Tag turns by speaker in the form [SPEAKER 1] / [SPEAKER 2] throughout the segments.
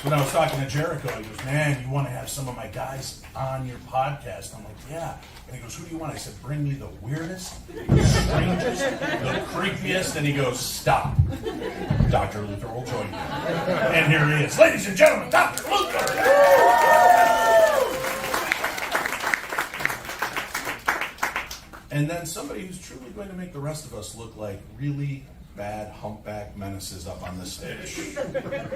[SPEAKER 1] when I was talking to Jericho, he goes, man, you want to have some of my guys on your podcast? I'm like, yeah. And he goes, who do you want? I said, bring me the weirdest, the strangest, the creepiest. And he goes, stop. Dr. Luther will join you. And here he is. Ladies and gentlemen, Dr. Luther. And then somebody who's truly going to make the rest of us look like really bad humpback menaces up on this stage.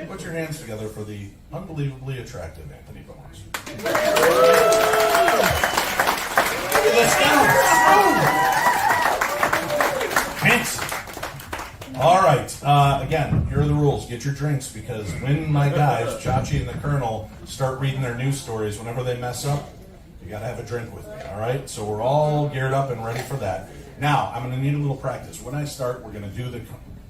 [SPEAKER 1] Put your hands together for the unbelievably attractive Anthony Bowens. Let's go! Handsome. All right. Again, here are the rules. Get your drinks, because when my guys, Chachi and the Colonel, start reading their news stories, whenever they mess up, you got to have a drink with me, all right? So we're all geared up and ready for that. Now, I'm going to need a little practice. When I start, we're going to do the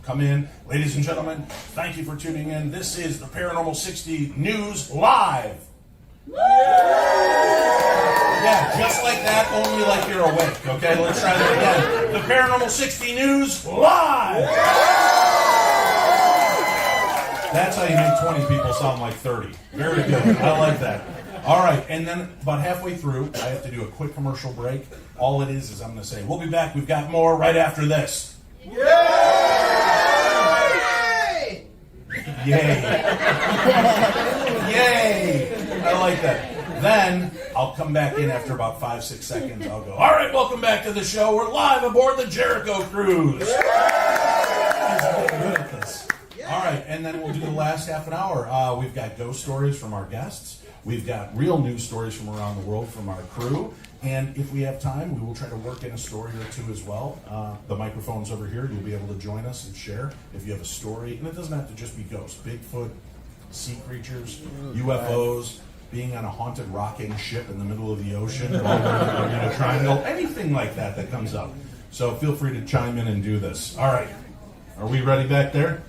[SPEAKER 1] come in. Ladies and gentlemen, thank you for tuning in. This is the Paranormal 60 News Live. Yeah, just like that, only like you're awake. Okay, let's try that again. The Paranormal 60 News Live. That's how you make 20 people sound like 30. Very good. I like that. All right, and then about halfway through, I have to do a quick commercial break. All it is I'm going to say, we'll be back. We've got more right after this. Yay! Yay! Yay! I like that. Then I'll come back in after about 5-6 seconds. I'll go, all right, welcome back to the show. We're live aboard the Jericho cruise. You guys are getting good at this. All right, and then we'll do the last half an hour. We've got ghost stories from our guests. We've got real news stories from around the world from our crew. And if we have time, we will try to work in a story or two as well. The microphone's over here. You'll be able to join us and share if you have a story. And it doesn't have to just be ghosts. Bigfoot, sea creatures, UFOs, being on a haunted rocking ship in the middle of the ocean, or the Bermuda Triangle, anything like that that comes up. So feel free to chime in and do this. All right. Are we ready back there?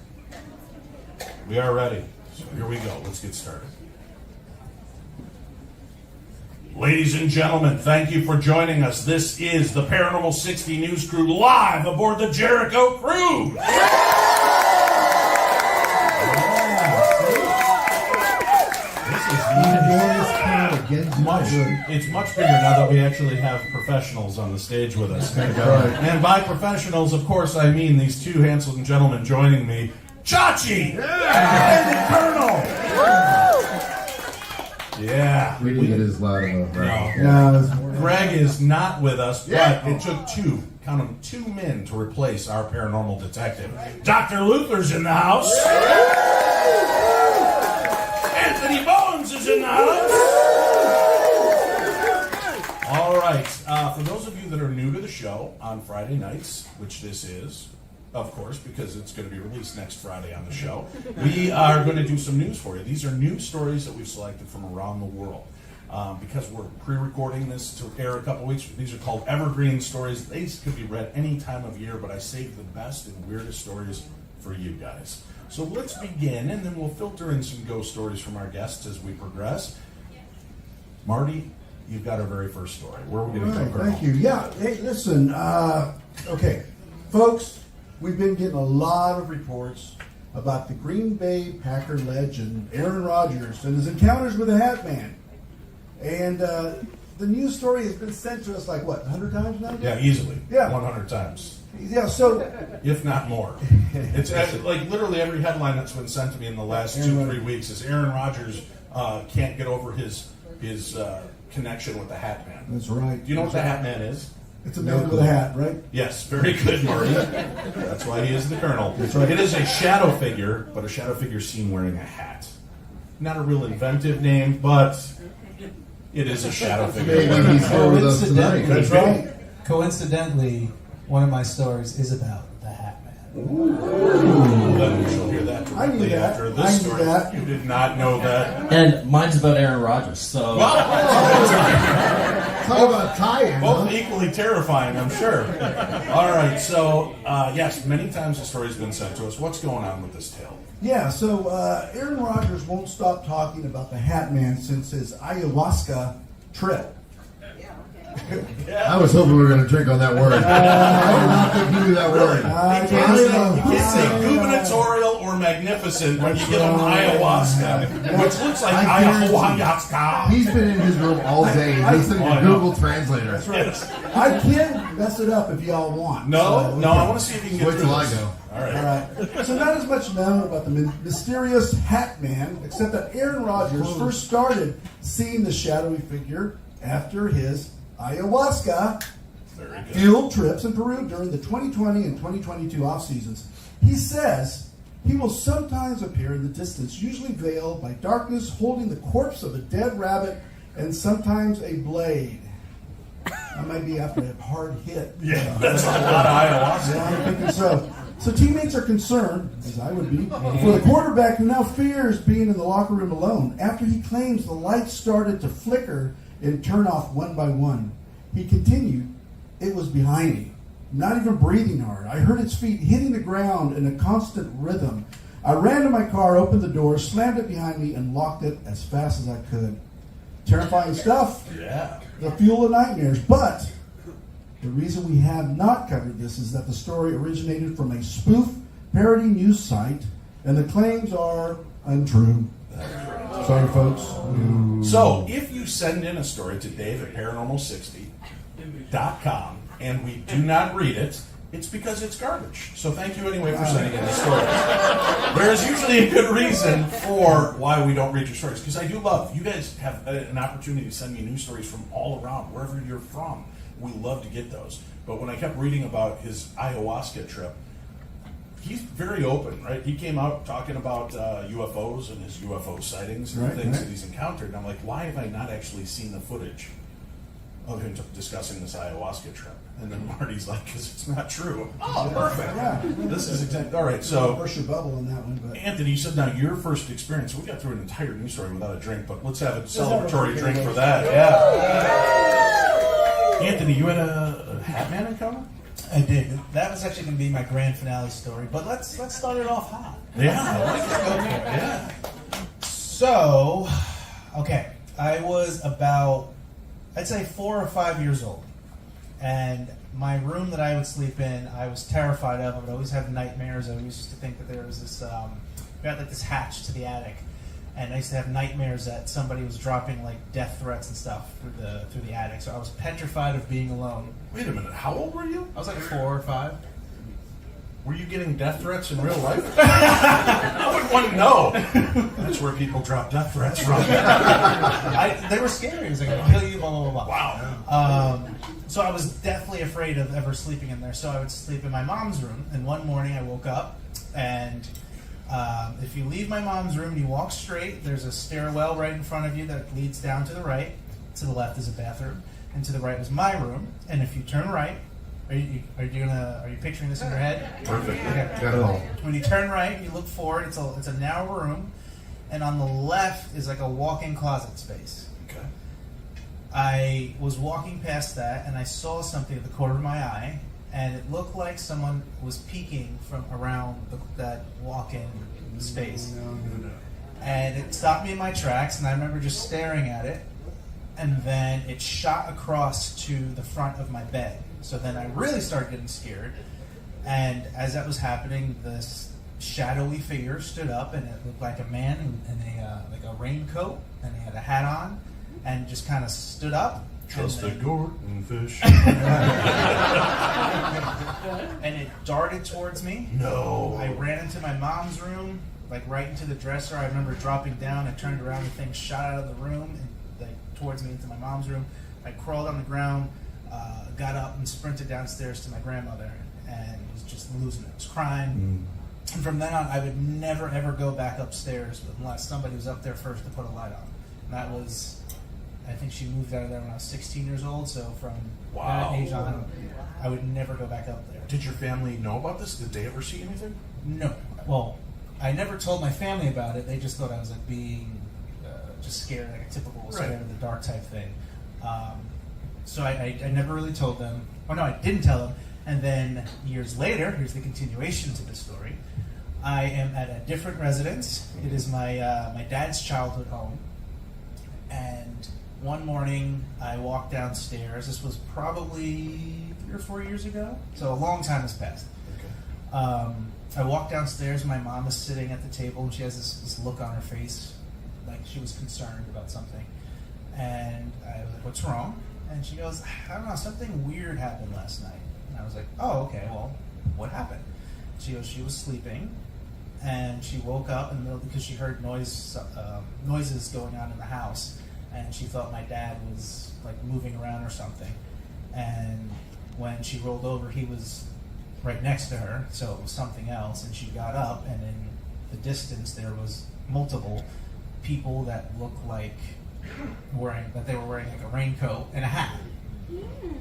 [SPEAKER 1] We are ready. So here we go. Let's get started. Ladies and gentlemen, thank you for joining us. This is the Paranormal 60 News Crew live aboard the Jericho cruise. It's much bigger now that we actually have professionals on the stage with us. And by professionals, of course, I mean these two handsome gentlemen joining me, Chachi and the Colonel. Yeah.
[SPEAKER 2] We didn't get as loud enough.
[SPEAKER 1] No. Greg is not with us, but it took two men to replace our paranormal detective. Dr. Luther's in the house. Anthony Bowens is in the house. All right. For those of you that are new to the show on Friday nights, which this is, of course, because it's going to be released next Friday on the show, we are going to do some news for you. These are news stories that we've selected from around the world. Because we're pre-recording this to air a couple weeks, these are called evergreen stories. These could be read any time of year, but I saved the best and weirdest stories for you guys. So let's begin, and then we'll filter in some ghost stories from our guests as we progress. Marty, you've got our very first story. Where are we going to go?
[SPEAKER 3] Thank you. Yeah. Hey, listen. Okay, folks, we've been getting a lot of reports about the Green Bay Packer legend Aaron Rodgers and his encounters with the Hatman. And the news story has been sent to us like, what, 100 times now?
[SPEAKER 1] Yeah, easily.
[SPEAKER 3] Yeah.
[SPEAKER 1] 100 times.
[SPEAKER 3] Yeah, so...
[SPEAKER 1] if not more. It's like literally every headline that's been sent to me in the last 2-3 weeks is Aaron Rodgers can't get over his connection with the Hatman.
[SPEAKER 3] That's right.
[SPEAKER 1] Do you know what the Hatman is?
[SPEAKER 3] It's a man with a hat, right?
[SPEAKER 1] Yes, very good, Marty. That's why he is the Colonel.
[SPEAKER 3] That's right.
[SPEAKER 1] It is a shadow figure, but a shadow figure seen wearing a hat. Not a real inventive name, but it is a shadow figure.
[SPEAKER 2] Maybe he's here with us tonight.
[SPEAKER 1] That's right.
[SPEAKER 4] Coincidentally, one of my stories is about the Hatman.
[SPEAKER 1] Then we shall hear that directly after this story. You did not know that.
[SPEAKER 5] And mine's about Aaron Rodgers, so...
[SPEAKER 2] Talk about tie-in.
[SPEAKER 1] Both equally terrifying, I'm sure. All right, so, yes, many times the story's been sent to us. What's going on with this tale?
[SPEAKER 3] Yeah, so Aaron Rodgers won't stop talking about the Hatman since his ayahuasca trip.
[SPEAKER 2] I was hoping we were going to drink on that word. I did not think you knew that word.
[SPEAKER 1] You can't say gubernatorial or magnificent when you give them ayahuasca, which looks like
[SPEAKER 2] I guarantee-
[SPEAKER 1] ayahuasca.
[SPEAKER 2] He's been in his room all day listening
[SPEAKER 1] I
[SPEAKER 2] to
[SPEAKER 1] know.
[SPEAKER 2] Google Translator.
[SPEAKER 3] That's right. I can mess it up if y'all want.
[SPEAKER 1] No,
[SPEAKER 3] So,
[SPEAKER 1] no, I want to see if you can get
[SPEAKER 2] Wait
[SPEAKER 1] through
[SPEAKER 2] till I
[SPEAKER 1] this.
[SPEAKER 2] go.
[SPEAKER 1] All right.
[SPEAKER 3] All right. So not as much known about the mysterious Hatman, except that Aaron Rodgers first started seeing the shadowy figure after his ayahuasca
[SPEAKER 1] Very good.
[SPEAKER 3] field trips in Peru during the 2020 and 2022 off seasons. He says he will sometimes appear in the distance, usually veiled by darkness, holding the corpse of a dead rabbit and sometimes a blade. I might be after a hard hit.
[SPEAKER 1] Yeah, that's a lot of ayahuasca.
[SPEAKER 3] Yeah, I'm thinking so. So teammates are concerned, as I would be, for the quarterback who now fears being in the locker room alone after he claims the lights started to flicker and turn off one by one. He continued, "It was behind me, not even breathing hard. I heard its feet hitting the ground in a constant rhythm. I ran to my car, opened the door, slammed it behind me, and locked it as fast as I could." Terrifying stuff.
[SPEAKER 1] Yeah.
[SPEAKER 3] The fuel of nightmares. But the reason we have not covered this is that the story originated from a spoof parody news site, and the claims are untrue. Sorry, folks.
[SPEAKER 1] So, if you send in a story to Dave at paranormal60.com and we do not read it, it's because it's garbage. So thank you anyway for sending in the stories. There is usually a good reason for why we don't read your stories, because I do love, you guys have an opportunity to send me news stories from all around, wherever you're from. We love to get those. But when I kept reading about his ayahuasca trip, he's very open, right? He came out talking about UFOs and his UFO sightings and
[SPEAKER 3] Right,
[SPEAKER 1] things
[SPEAKER 3] right.
[SPEAKER 1] that he's encountered. And I'm like, why have I not actually seen the footage of him discussing this ayahuasca trip? And then Marty's like, because it's not true. Oh, perfect.
[SPEAKER 3] Yeah.
[SPEAKER 1] This is exactly, all right, so
[SPEAKER 3] Burst your bubble on that one, but
[SPEAKER 1] Anthony, you said now your first experience, we got through an entire news story without a drink, but let's have a
[SPEAKER 3] have a
[SPEAKER 1] celebratory drink for
[SPEAKER 3] drink.
[SPEAKER 1] that. Yeah. Anthony, you had a Hatman encounter?
[SPEAKER 4] I did. That was actually going to be my grand finale story, but let's start it off hot.
[SPEAKER 1] Yeah, I like it.
[SPEAKER 4] Okay.
[SPEAKER 1] Yeah.
[SPEAKER 4] So, okay, I was about, I'd say 4 or 5 years old, and my room that I would sleep in, I was terrified of. I would always have nightmares. I always used to think that there was this, we had like this hatch to the attic, and I used to have nightmares that somebody was dropping like death threats and stuff through the attic. So I was petrified of being alone.
[SPEAKER 1] Wait a minute, how old were you?
[SPEAKER 4] I was like 4 or 5.
[SPEAKER 1] Were you getting death threats in real life? I would want to know. That's where people drop death threats from.
[SPEAKER 4] They were scary. It was like, I'll kill you, blah, blah, blah, blah.
[SPEAKER 1] Wow.
[SPEAKER 4] So I was definitely afraid of ever sleeping in there. So I would sleep in my mom's room. And one morning I woke up, and if you leave my mom's room and you walk straight, there's a stairwell right in front of you that leads down to the right. To the left is a bathroom, and to the right was my room. And if you turn right, are you picturing this in your head?
[SPEAKER 1] Perfect.
[SPEAKER 4] Okay.
[SPEAKER 2] Got it all.
[SPEAKER 4] When you turn right, you look forward. It's a narrow room, and on the left is like a walk-in closet space.
[SPEAKER 1] Okay.
[SPEAKER 4] I was walking past that, and I saw something at the corner of my eye, and it looked like someone was peeking from around that walk-in space. And it stopped me in my tracks, and I remember just staring at it, and then it shot across to the front of my bed. So then I really started getting scared, and as that was happening, this shadowy figure stood up, and it looked like a man in a raincoat, and he had a hat on, and just kind of stood up.
[SPEAKER 1] Trust the
[SPEAKER 4] and
[SPEAKER 1] Gordon fish.
[SPEAKER 4] and it darted towards me.
[SPEAKER 1] No.
[SPEAKER 4] I ran into my mom's room, like right into the dresser. I remember dropping down. I turned around, the thing shot out of the room and like towards me into my mom's room. I crawled on the ground, got up and sprinted downstairs to my grandmother, and was just losing it. I was crying. And from then on, I would never ever go back upstairs unless somebody was up there first to put a light on. And that was, I think she moved out of there when I was 16 years old. So from
[SPEAKER 1] Wow.
[SPEAKER 4] that age on, I would never go back up there.
[SPEAKER 1] Did your family know about this? Did they ever see anything?
[SPEAKER 4] No. Well, I never told my family about it. They just thought I was like being just scared, like a typical scared of the dark type thing. So I never really told them. Oh no, I didn't tell them. And then years later, here's the continuation to the story. I am at a different residence. It is my my dad's childhood home. And one morning, I walked downstairs. This was probably 3 or 4 years ago, so a long time has passed.
[SPEAKER 1] Okay.
[SPEAKER 4] I walked downstairs, and my mom is sitting at the table, and she has this look on her face, like she was concerned about something. And I was like, "What's wrong?" And she goes, "I don't know, something weird happened last night." And I was like, "Oh, okay, well, what happened?" She goes, "She was sleeping, and she woke up in the middle because she heard noises going on in the house, and she thought my dad was like moving around or something. And when she rolled over, he was right next to her, so it was something else. And she got up, and in the distance there was multiple people that looked like they were wearing like a raincoat and a hat,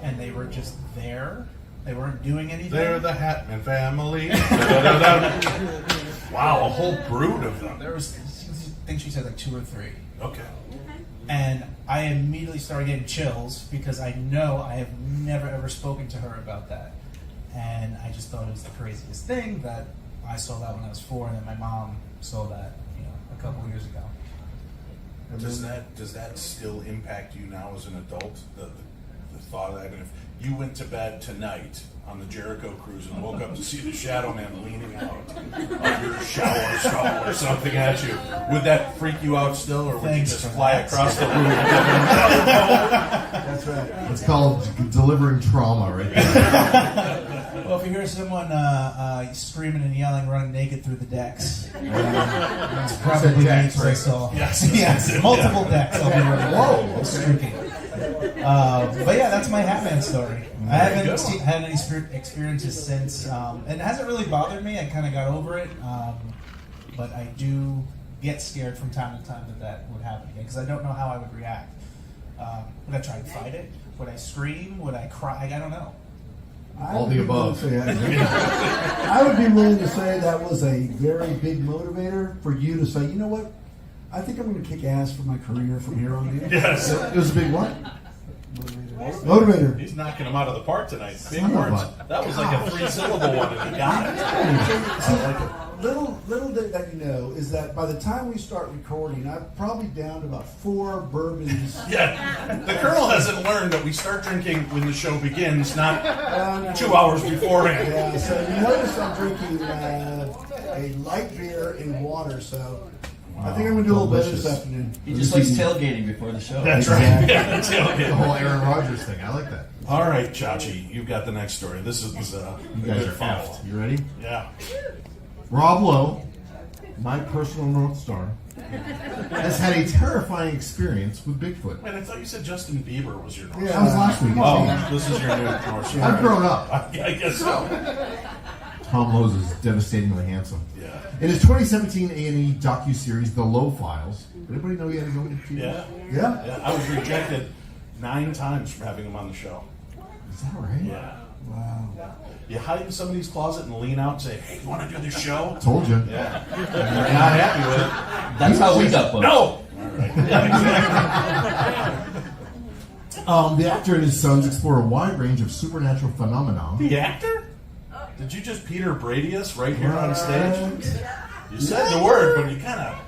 [SPEAKER 4] and they were just there. They weren't doing anything.
[SPEAKER 1] They're the Hatman family. Wow, a whole brood of them.
[SPEAKER 4] There was, I think she said like 2 or 3.
[SPEAKER 1] Okay.
[SPEAKER 4] And I immediately started getting chills because I know I have never ever spoken to her about that. And I just thought it was the craziest thing that I saw that when I was 4, and then my mom saw that, a couple of years ago.
[SPEAKER 1] Does that still impact you now as an adult? The thought of that, if you went to bed tonight on the Jericho cruise and woke up to see the Shadow Man leaning out of your shower stall or something at you, would that freak you out still, or would you just fly across the room?
[SPEAKER 3] That's right.
[SPEAKER 2] It's called delivering trauma, right there.
[SPEAKER 4] Well, if you hear someone screaming and yelling, running naked through the decks, it's probably me
[SPEAKER 2] decks,
[SPEAKER 4] because I
[SPEAKER 2] right?
[SPEAKER 4] saw
[SPEAKER 1] Yes.
[SPEAKER 4] multiple decks. I'll be running.
[SPEAKER 2] Whoa, okay.
[SPEAKER 4] Streaking. But yeah, that's my Hatman story. I haven't had any experiences since. It hasn't really bothered me. I kind of got over it. But I do get scared from time to time that would happen again because I don't know how I would react. Would I try to fight it? Would I scream? Would I cry? I don't know.
[SPEAKER 2] All the above.
[SPEAKER 3] I would be willing to say that was a very big motivator for you to say, you know what? I think I'm going to kick ass for my career from here on in.
[SPEAKER 1] Yes.
[SPEAKER 2] It was a big what?
[SPEAKER 3] Motivator.
[SPEAKER 1] He's knocking him out of the park tonight. Big
[SPEAKER 2] Son of
[SPEAKER 1] words.
[SPEAKER 2] a-
[SPEAKER 1] That was like a 3-syllable one, and he got it. I like it.
[SPEAKER 3] Little that you know is that by the time we start recording, I'm probably down to about 4 bourbons.
[SPEAKER 1] Yeah, the Colonel hasn't learned that we start drinking when the show begins, not 2 hours beforehand.
[SPEAKER 3] Yeah, so you notice I'm drinking a light beer and water, so I think I'm going to do a little better this
[SPEAKER 2] Delicious.
[SPEAKER 3] afternoon.
[SPEAKER 5] He just likes tailgating before the show.
[SPEAKER 1] That's right. Yeah,
[SPEAKER 2] The whole Aaron Rodgers thing. I like that.
[SPEAKER 1] All right, Chachi, you've got the next story. This is
[SPEAKER 2] You guys are effed. You ready?
[SPEAKER 1] Yeah.
[SPEAKER 2] Rob Lowe, my personal North Star, has had a terrifying experience with Bigfoot.
[SPEAKER 1] Wait, I thought you said Justin Bieber was your North
[SPEAKER 3] Yeah.
[SPEAKER 2] That was last week.
[SPEAKER 1] Oh, this is your new North Star.
[SPEAKER 2] I've grown up.
[SPEAKER 1] I guess so.
[SPEAKER 2] Tom Lowe's is devastatingly handsome.
[SPEAKER 1] Yeah.
[SPEAKER 2] In his 2017 A&E docuseries, The Lowe Files, did anybody know he had to go into TV?
[SPEAKER 1] Yeah.
[SPEAKER 3] Yeah.
[SPEAKER 1] Yeah. I was rejected 9 times from having him on the show.
[SPEAKER 2] Is that right?
[SPEAKER 1] Yeah.
[SPEAKER 3] Wow.
[SPEAKER 1] You hide in somebody's closet and lean out and say, "Hey, you want to do this show?"
[SPEAKER 2] Told you.
[SPEAKER 1] Yeah. You're not happy with it.
[SPEAKER 5] That's how we got booked.
[SPEAKER 1] No. All right. Yeah, exactly.
[SPEAKER 2] The actor and his sons explore a wide range of supernatural phenomena.
[SPEAKER 1] The actor? Did you just Peter Brady us right here on stage? You said the word, but you kind of...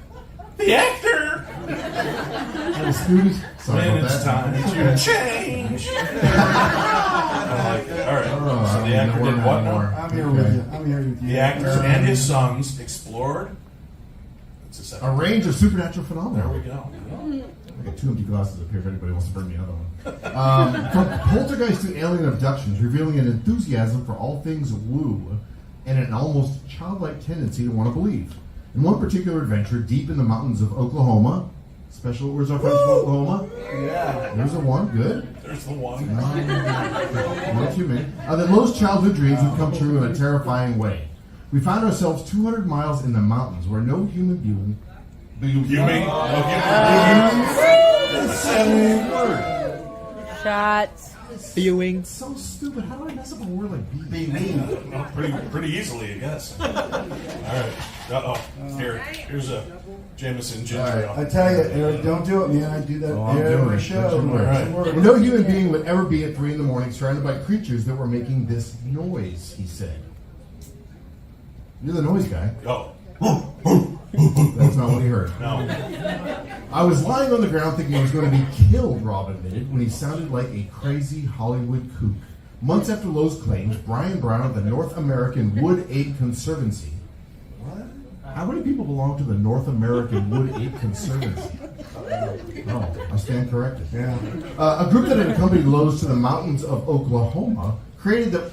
[SPEAKER 1] The actor!
[SPEAKER 2] Little Scooty. Sorry
[SPEAKER 1] When
[SPEAKER 2] about
[SPEAKER 1] it's
[SPEAKER 2] that.
[SPEAKER 1] time to change. I like it. All right. So the actor did what now?
[SPEAKER 3] I'm here with you. I'm here with you.
[SPEAKER 1] The actor and his sons explored... What's the second?
[SPEAKER 2] A range of supernatural
[SPEAKER 1] There
[SPEAKER 2] phenomena.
[SPEAKER 1] we go.
[SPEAKER 2] I got 2 empty glasses up here if anybody wants to bring me another one. From poltergeist to alien abductions, revealing an enthusiasm for all things woo and an almost childlike tendency to want to believe. In one particular adventure, deep in the mountains of Oklahoma, where's our friends from Oklahoma?
[SPEAKER 3] Yeah.
[SPEAKER 2] There's a one, good.
[SPEAKER 1] There's the one.
[SPEAKER 2] One too many. That Lowe's childhood dreams would come true in a terrifying way. We found ourselves 200 miles in the mountains where no human being.
[SPEAKER 1] You mean?
[SPEAKER 2] That's the same word.
[SPEAKER 6] Shots. Viewing.
[SPEAKER 2] It's so stupid. How do I mess up a word like be?
[SPEAKER 1] Pretty easily, I guess. All right. Here's a Jameson ginger ale.
[SPEAKER 3] I tell you, Eric, don't do it, man. I do that
[SPEAKER 2] I'm doing
[SPEAKER 3] every
[SPEAKER 2] it.
[SPEAKER 3] show.
[SPEAKER 2] Don't you worry.
[SPEAKER 1] Right.
[SPEAKER 2] Well, no human being would ever be at 3 a.m. surrounded by creatures that were making this noise, he said. You're the noise guy.
[SPEAKER 1] Oh,
[SPEAKER 2] That's not what he heard.
[SPEAKER 1] no.
[SPEAKER 2] I was lying on the ground thinking I was going to be killed, Rob admitted, when he sounded like a crazy Hollywood kook. Months after Lowe's claims, Brian Brown of the North American Wood Aid Conservancy
[SPEAKER 3] What?
[SPEAKER 2] How many people belong to the North American Wood Ape Conservancy? Oh, I stand corrected.
[SPEAKER 3] Yeah.
[SPEAKER 2] A group that had accompanied Lowe's to the mountains of Oklahoma created the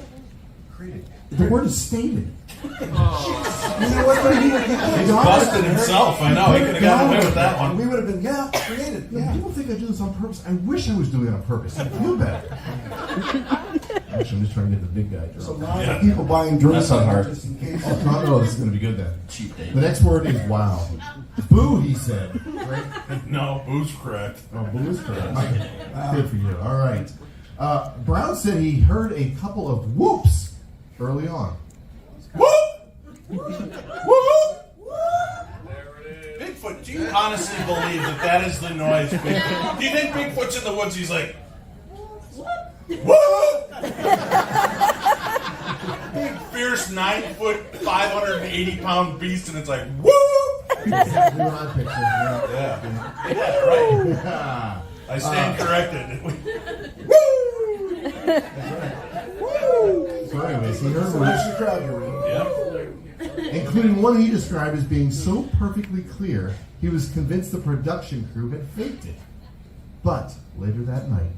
[SPEAKER 2] word is stated.
[SPEAKER 3] You know what?
[SPEAKER 1] He's busted himself. I know. He could have gotten away with that one.
[SPEAKER 3] We would have been, created.
[SPEAKER 2] Yeah.
[SPEAKER 3] Yeah.
[SPEAKER 2] People think I do this on purpose. I wish I was doing it on purpose. I feel better. Actually, I'm just trying to get the big guy
[SPEAKER 3] There's a
[SPEAKER 2] drunk.
[SPEAKER 3] lot of people buying drinks
[SPEAKER 5] That's not hard.
[SPEAKER 3] just in case.
[SPEAKER 2] Oh, no, this is going to be good then.
[SPEAKER 5] Cheap date.
[SPEAKER 2] The next word is wow. Boo, he said. Right?
[SPEAKER 1] No, Boo's correct.
[SPEAKER 2] Oh, boo is correct. Good for you. All right. Brown said he heard a couple of whoops early on.
[SPEAKER 1] Whoop! Whoop! Bigfoot, do you honestly believe that is the noise Bigfoot? Do you think Bigfoot's in the woods? He's like, whoop! Big, fierce, 9-foot, 580-pound beast, and it's like, whoop!
[SPEAKER 2] Exactly what I pictured.
[SPEAKER 1] Yeah, right.
[SPEAKER 2] Yeah.
[SPEAKER 1] I stand corrected.
[SPEAKER 2] So anyways, he heard
[SPEAKER 3] So
[SPEAKER 2] whoops,
[SPEAKER 3] that's the crowd you're in.
[SPEAKER 1] Yeah.
[SPEAKER 2] including one he described as being so perfectly clear, he was convinced the production crew had faked it. But later that night,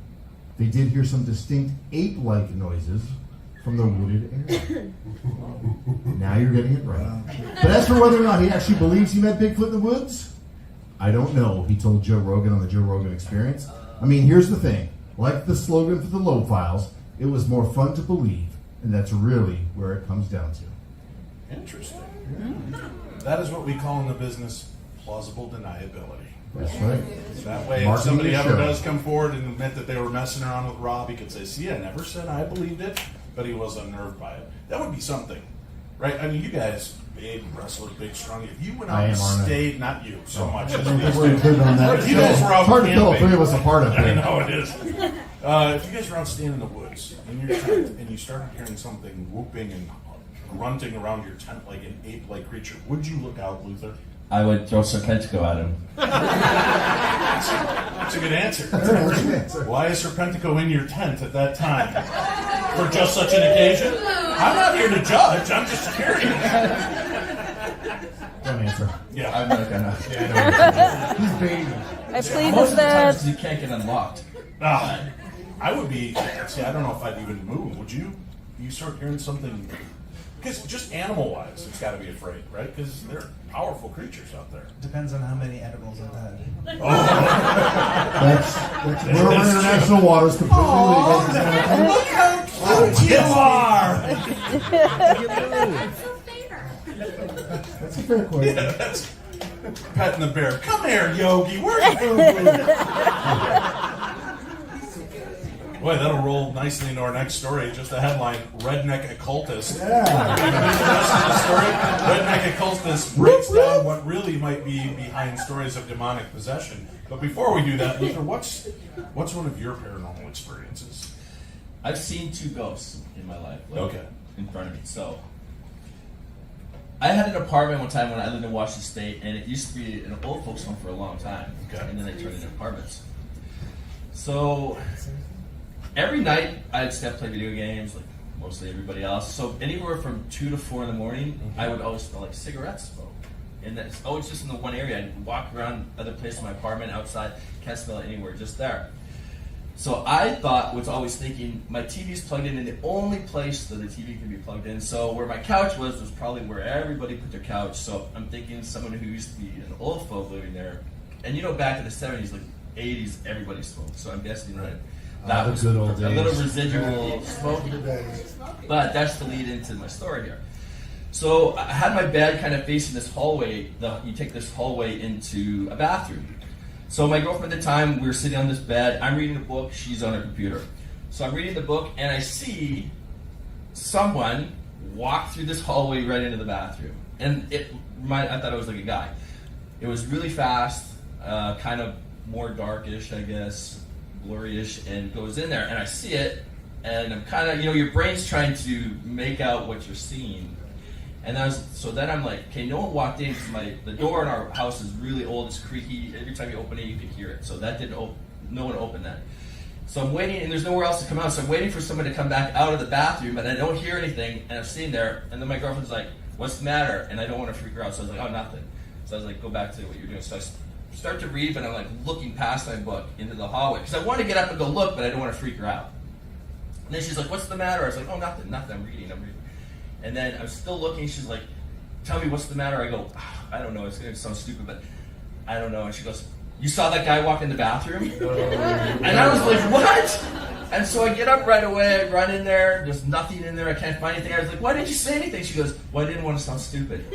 [SPEAKER 2] they did hear some distinct ape-like noises from the wooded area. Now you're getting it right. But as for whether or not he actually believes he met Bigfoot in the woods, I don't know, he told Joe Rogan on the Joe Rogan Experience. I mean, here's the thing. Like the slogan for the Lowe Files, it was more fun to believe, and that's really where it comes down to.
[SPEAKER 1] Interesting. That is what we call in the business plausible deniability.
[SPEAKER 2] That's right.
[SPEAKER 1] That way, if
[SPEAKER 2] Marketing
[SPEAKER 1] somebody
[SPEAKER 2] the
[SPEAKER 1] ever
[SPEAKER 2] show.
[SPEAKER 1] does come forward and admit that they were messing around with Rob, he could say, see, I never said I believed it, but he was unnerved by it. That would be something, right? I mean, you guys, big wrestler, big, strong. If you went out
[SPEAKER 2] I
[SPEAKER 1] and
[SPEAKER 2] am, aren't I?
[SPEAKER 1] stayed, not you so much.
[SPEAKER 3] I
[SPEAKER 1] as
[SPEAKER 3] don't
[SPEAKER 1] these
[SPEAKER 3] think we're
[SPEAKER 1] two.
[SPEAKER 3] good on that.
[SPEAKER 1] If you guys were out
[SPEAKER 2] It's hard to tell
[SPEAKER 1] camping,
[SPEAKER 2] three of us apart up
[SPEAKER 1] I
[SPEAKER 2] there.
[SPEAKER 1] know it is. If you guys were out standing in the woods in your tent and you started hearing something whooping and grunting around your tent like an ape-like creature, would you look out, Luther?
[SPEAKER 5] I would throw Serpentico at him.
[SPEAKER 1] That's a good answer. Why is Serpentico in your tent at that time? For just such an occasion? I'm not here to judge. I'm just curious.
[SPEAKER 2] Don't answer.
[SPEAKER 1] Yeah.
[SPEAKER 5] I'm not gonna.
[SPEAKER 2] He's baiting.
[SPEAKER 6] I plead
[SPEAKER 5] Most
[SPEAKER 6] with
[SPEAKER 5] of the times
[SPEAKER 6] the.
[SPEAKER 5] you can't get unlocked.
[SPEAKER 1] I would be. See, I don't know if I'd even move. Would you? You start hearing something. Because just animal-wise, it's got to be afraid, right? Because they're powerful creatures out there.
[SPEAKER 4] Depends on how many edibles I've had.
[SPEAKER 3] That's we're in international waters completely legal.
[SPEAKER 1] Look how cute you are!
[SPEAKER 3] That's a fair question.
[SPEAKER 1] Yeah, that's petting the bear. Come here, Yogi. Where's the food? Boy, that'll roll nicely into our next story. Just a headline: Redneck occultist.
[SPEAKER 3] Yeah.
[SPEAKER 1] The story. Redneck occultist breaks down what really might be behind stories of demonic possession. But before we do that, Luther, what's one of your paranormal experiences?
[SPEAKER 5] I've seen 2 ghosts in my life.
[SPEAKER 1] Okay.
[SPEAKER 5] In front of me. So, I had an apartment one time when I lived in Washington State, and it used to be an old folks home for a long time.
[SPEAKER 1] Okay.
[SPEAKER 5] And then they turned it into apartments. So, every night I'd stay up play video games, like mostly everybody else. So, anywhere from 2 to 4 in the morning, I would always smell like cigarette smoke. And that's always just in the one area. I'd walk around other places in my apartment, outside, can't smell it anywhere, just there. So I was always thinking, my TV's plugged in the only place that the TV can be plugged in. So where my couch was probably where everybody put their couch. So I'm thinking someone who used to be an old folk living there. And back in the 70s, like 80s, everybody smoked. So I'm guessing that
[SPEAKER 2] the
[SPEAKER 5] was
[SPEAKER 2] good old
[SPEAKER 5] a little
[SPEAKER 2] days.
[SPEAKER 5] residual smoke. But that's the lead into my story here. So I had my bed kind of facing this hallway. You take this hallway into a bathroom. So my girlfriend at the time, we were sitting on this bed. I'm reading a book. She's on her computer. So I'm reading the book, and I see someone walk through this hallway right into the bathroom. And I thought it was like a guy. It was really fast, kind of more darkish, I guess, blurry-ish, and goes in there. And I see it, and I'm kind of, your brain's trying to make out what you're seeing. And so then I'm like, okay, no one walked in because the door in our house is really old, it's creaky. Every time you open it, you can hear it. So that didn't no one opened that. So I'm waiting, and there's nowhere else to come out. So I'm waiting for someone to come back out of the bathroom, and I don't hear anything, and I'm sitting there, and then my girlfriend's like, what's the matter? And I don't want to freak her out. So I was like, oh, nothing. So I was like, go back to what you're doing. So I start to read, but I'm like looking past my book into the hallway. Because I want to get up and go look, but I don't want to freak her out. And then she's like, what's the matter? I was like, oh, nothing. I'm reading. And then I'm still looking. She's like, tell me what's the matter. I go, I don't know. It's going to sound stupid, but I don't know. And she goes, you saw that guy walk in the bathroom? And I was like, what? And so I get up right away, I run in there, there's nothing in there, I can't find anything. I was like, why didn't you say anything? She goes, well, I didn't want to sound stupid.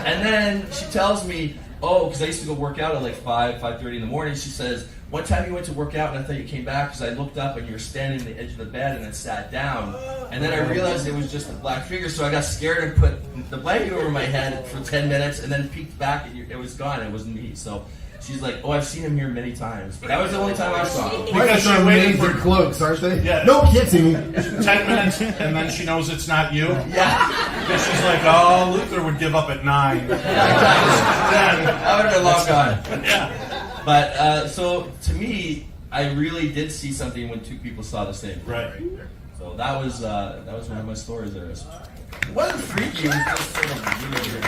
[SPEAKER 5] And then she tells me, oh, because I used to go work out at like 5:30 in the morning. She says, one time you went to work out and I thought you came back because I looked up and you were standing on the edge of the bed and then sat down. And then I realized it was just a black figure, so I got scared and put the blanket over my head for 10 minutes and then peeked back and it was gone. It wasn't me. So she's like, oh, I've seen him here many times. But that was the only time I saw him.
[SPEAKER 2] Because they're made for cloaks, aren't they?
[SPEAKER 1] Yeah.
[SPEAKER 2] No, can't see me.
[SPEAKER 1] 10 minutes, and then she knows it's not you.
[SPEAKER 5] Yeah.
[SPEAKER 1] Because she's like, oh, Luther would give up at 9.
[SPEAKER 5] I would have been long gone.
[SPEAKER 1] Yeah.
[SPEAKER 5] But so to me, I really did see something when two people saw the same thing.
[SPEAKER 1] Right.
[SPEAKER 5] So that was one of my stories there. It wasn't freaky. It was just sort of weird.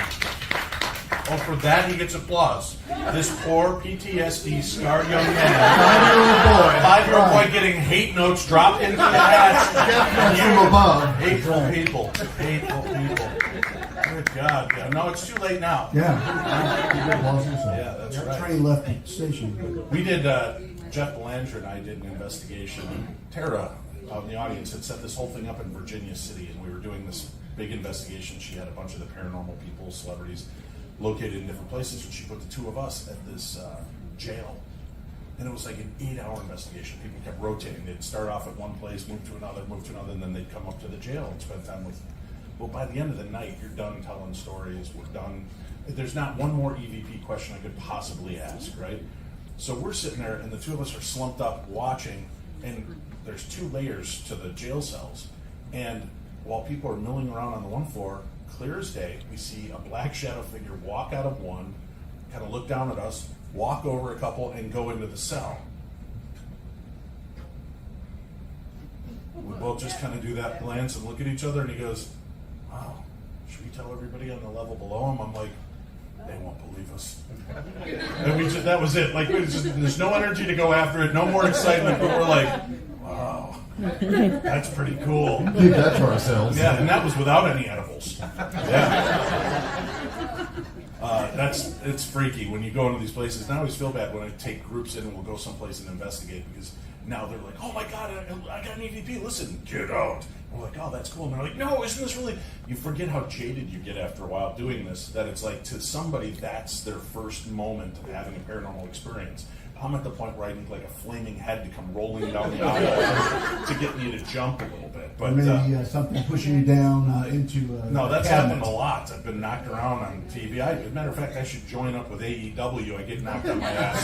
[SPEAKER 1] Oh, for that he gets applause. This poor PTSD scarred young man, 5-year-old boy getting hate notes dropped into the hat.
[SPEAKER 2] From above.
[SPEAKER 1] Hateful people. Good God. Yeah. No, it's too late now.
[SPEAKER 3] Yeah.
[SPEAKER 1] Yeah, that's
[SPEAKER 3] That
[SPEAKER 1] right.
[SPEAKER 3] train left the station.
[SPEAKER 1] We did, Jeff Belanger and I did an investigation. Tara, out in the audience, had set this whole thing up in Virginia City, and we were doing this big investigation. She had a bunch of the paranormal people, celebrities, located in different places, and she put the two of us at this jail. And it was like an 8-hour investigation. People kept rotating. They'd start off at one place, move to another, and then they'd come up to the jail and spend time with. Well, by the end of the night, you're done telling stories. We're done. There's not one more EVP question I could possibly ask, right? So we're sitting there, and the two of us are slumped up watching, and there's 2 layers to the jail cells. And while people are milling around on the one floor, clear as day, we see a black shadow figure walk out of one, kind of look down at us, walk over a couple, and go into the cell. We both just kind of do that glance and look at each other, and he goes, wow, should we tell everybody on the level below him? I'm like, they won't believe us. And we just, that was it. Like, there's no energy to go after it, no more excitement, but we're like, wow, that's pretty cool.
[SPEAKER 2] Leave that to ourselves.
[SPEAKER 1] Yeah, and that was without any edibles. Yeah. It's freaky when you go into these places. And I always feel bad when I take groups in and we'll go someplace and investigate, because now they're like, oh my God, I got an EVP. Listen, get out. We're like, oh, that's cool. And they're like, no, isn't this really... You forget how jaded you get after a while doing this, that it's like, to somebody, that's their first moment of having a paranormal experience. I'm at the point where I need like a flaming head to come rolling down the aisle to get me to jump a little bit. But
[SPEAKER 3] Maybe something pushing you down into
[SPEAKER 1] no, that's
[SPEAKER 3] cabinet.
[SPEAKER 1] happened a lot. I've been knocked around on TV. As a matter of fact, I should join up with AEW. I get knocked on my ass.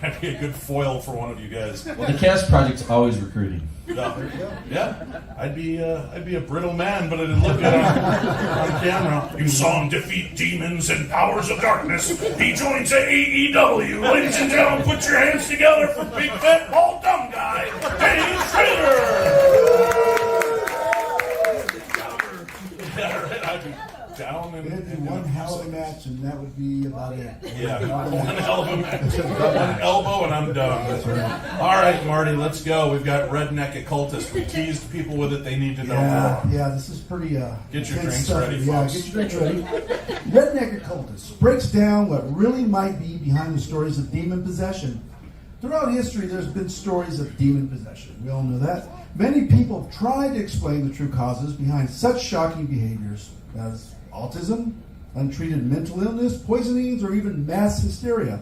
[SPEAKER 1] I'd be a good foil for one of you guys.
[SPEAKER 5] Well, the Cast Project's always recruiting.
[SPEAKER 1] Yeah. I'd be a brittle man, but it'd look good on camera. You saw him defeat demons and powers of darkness. He joins AEW. Ladies and gentlemen, put your hands together for big fat bald dumb guy, Dave Schrader. I'd be down and
[SPEAKER 3] It'd be one hell of a match, and that would be about it.
[SPEAKER 1] Yeah, one hell of a match. One elbow and I'm done. All right, Marty, let's go. We've got Redneck occultists. We teased people with it. They need to know more.
[SPEAKER 3] Yeah, this is pretty.
[SPEAKER 1] Get your
[SPEAKER 3] intense
[SPEAKER 1] drinks ready, folks.
[SPEAKER 3] Get your drinks ready. Redneck occultists breaks down what really might be behind the stories of demon possession. Throughout history, there's been stories of demon possession. We all know that. Many people have tried to explain the true causes behind such shocking behaviors as autism, untreated mental illness, poisonings, or even mass hysteria.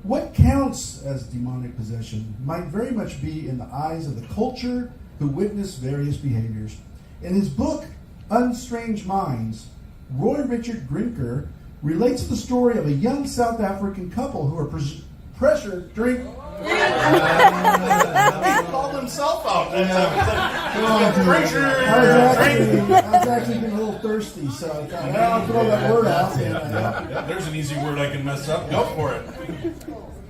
[SPEAKER 3] What counts as demonic possession might very much be in the eyes of the culture who witness various behaviors. In his book, Unstrange Minds, Roy Richard Grinker relates the story of a young South African couple who are pressured to drink.
[SPEAKER 1] He called himself out. Pressure.
[SPEAKER 3] I was actually getting a little thirsty, so I thought, I'll throw that word out.
[SPEAKER 1] Yeah, there's an easy word I can mess up. Go for it.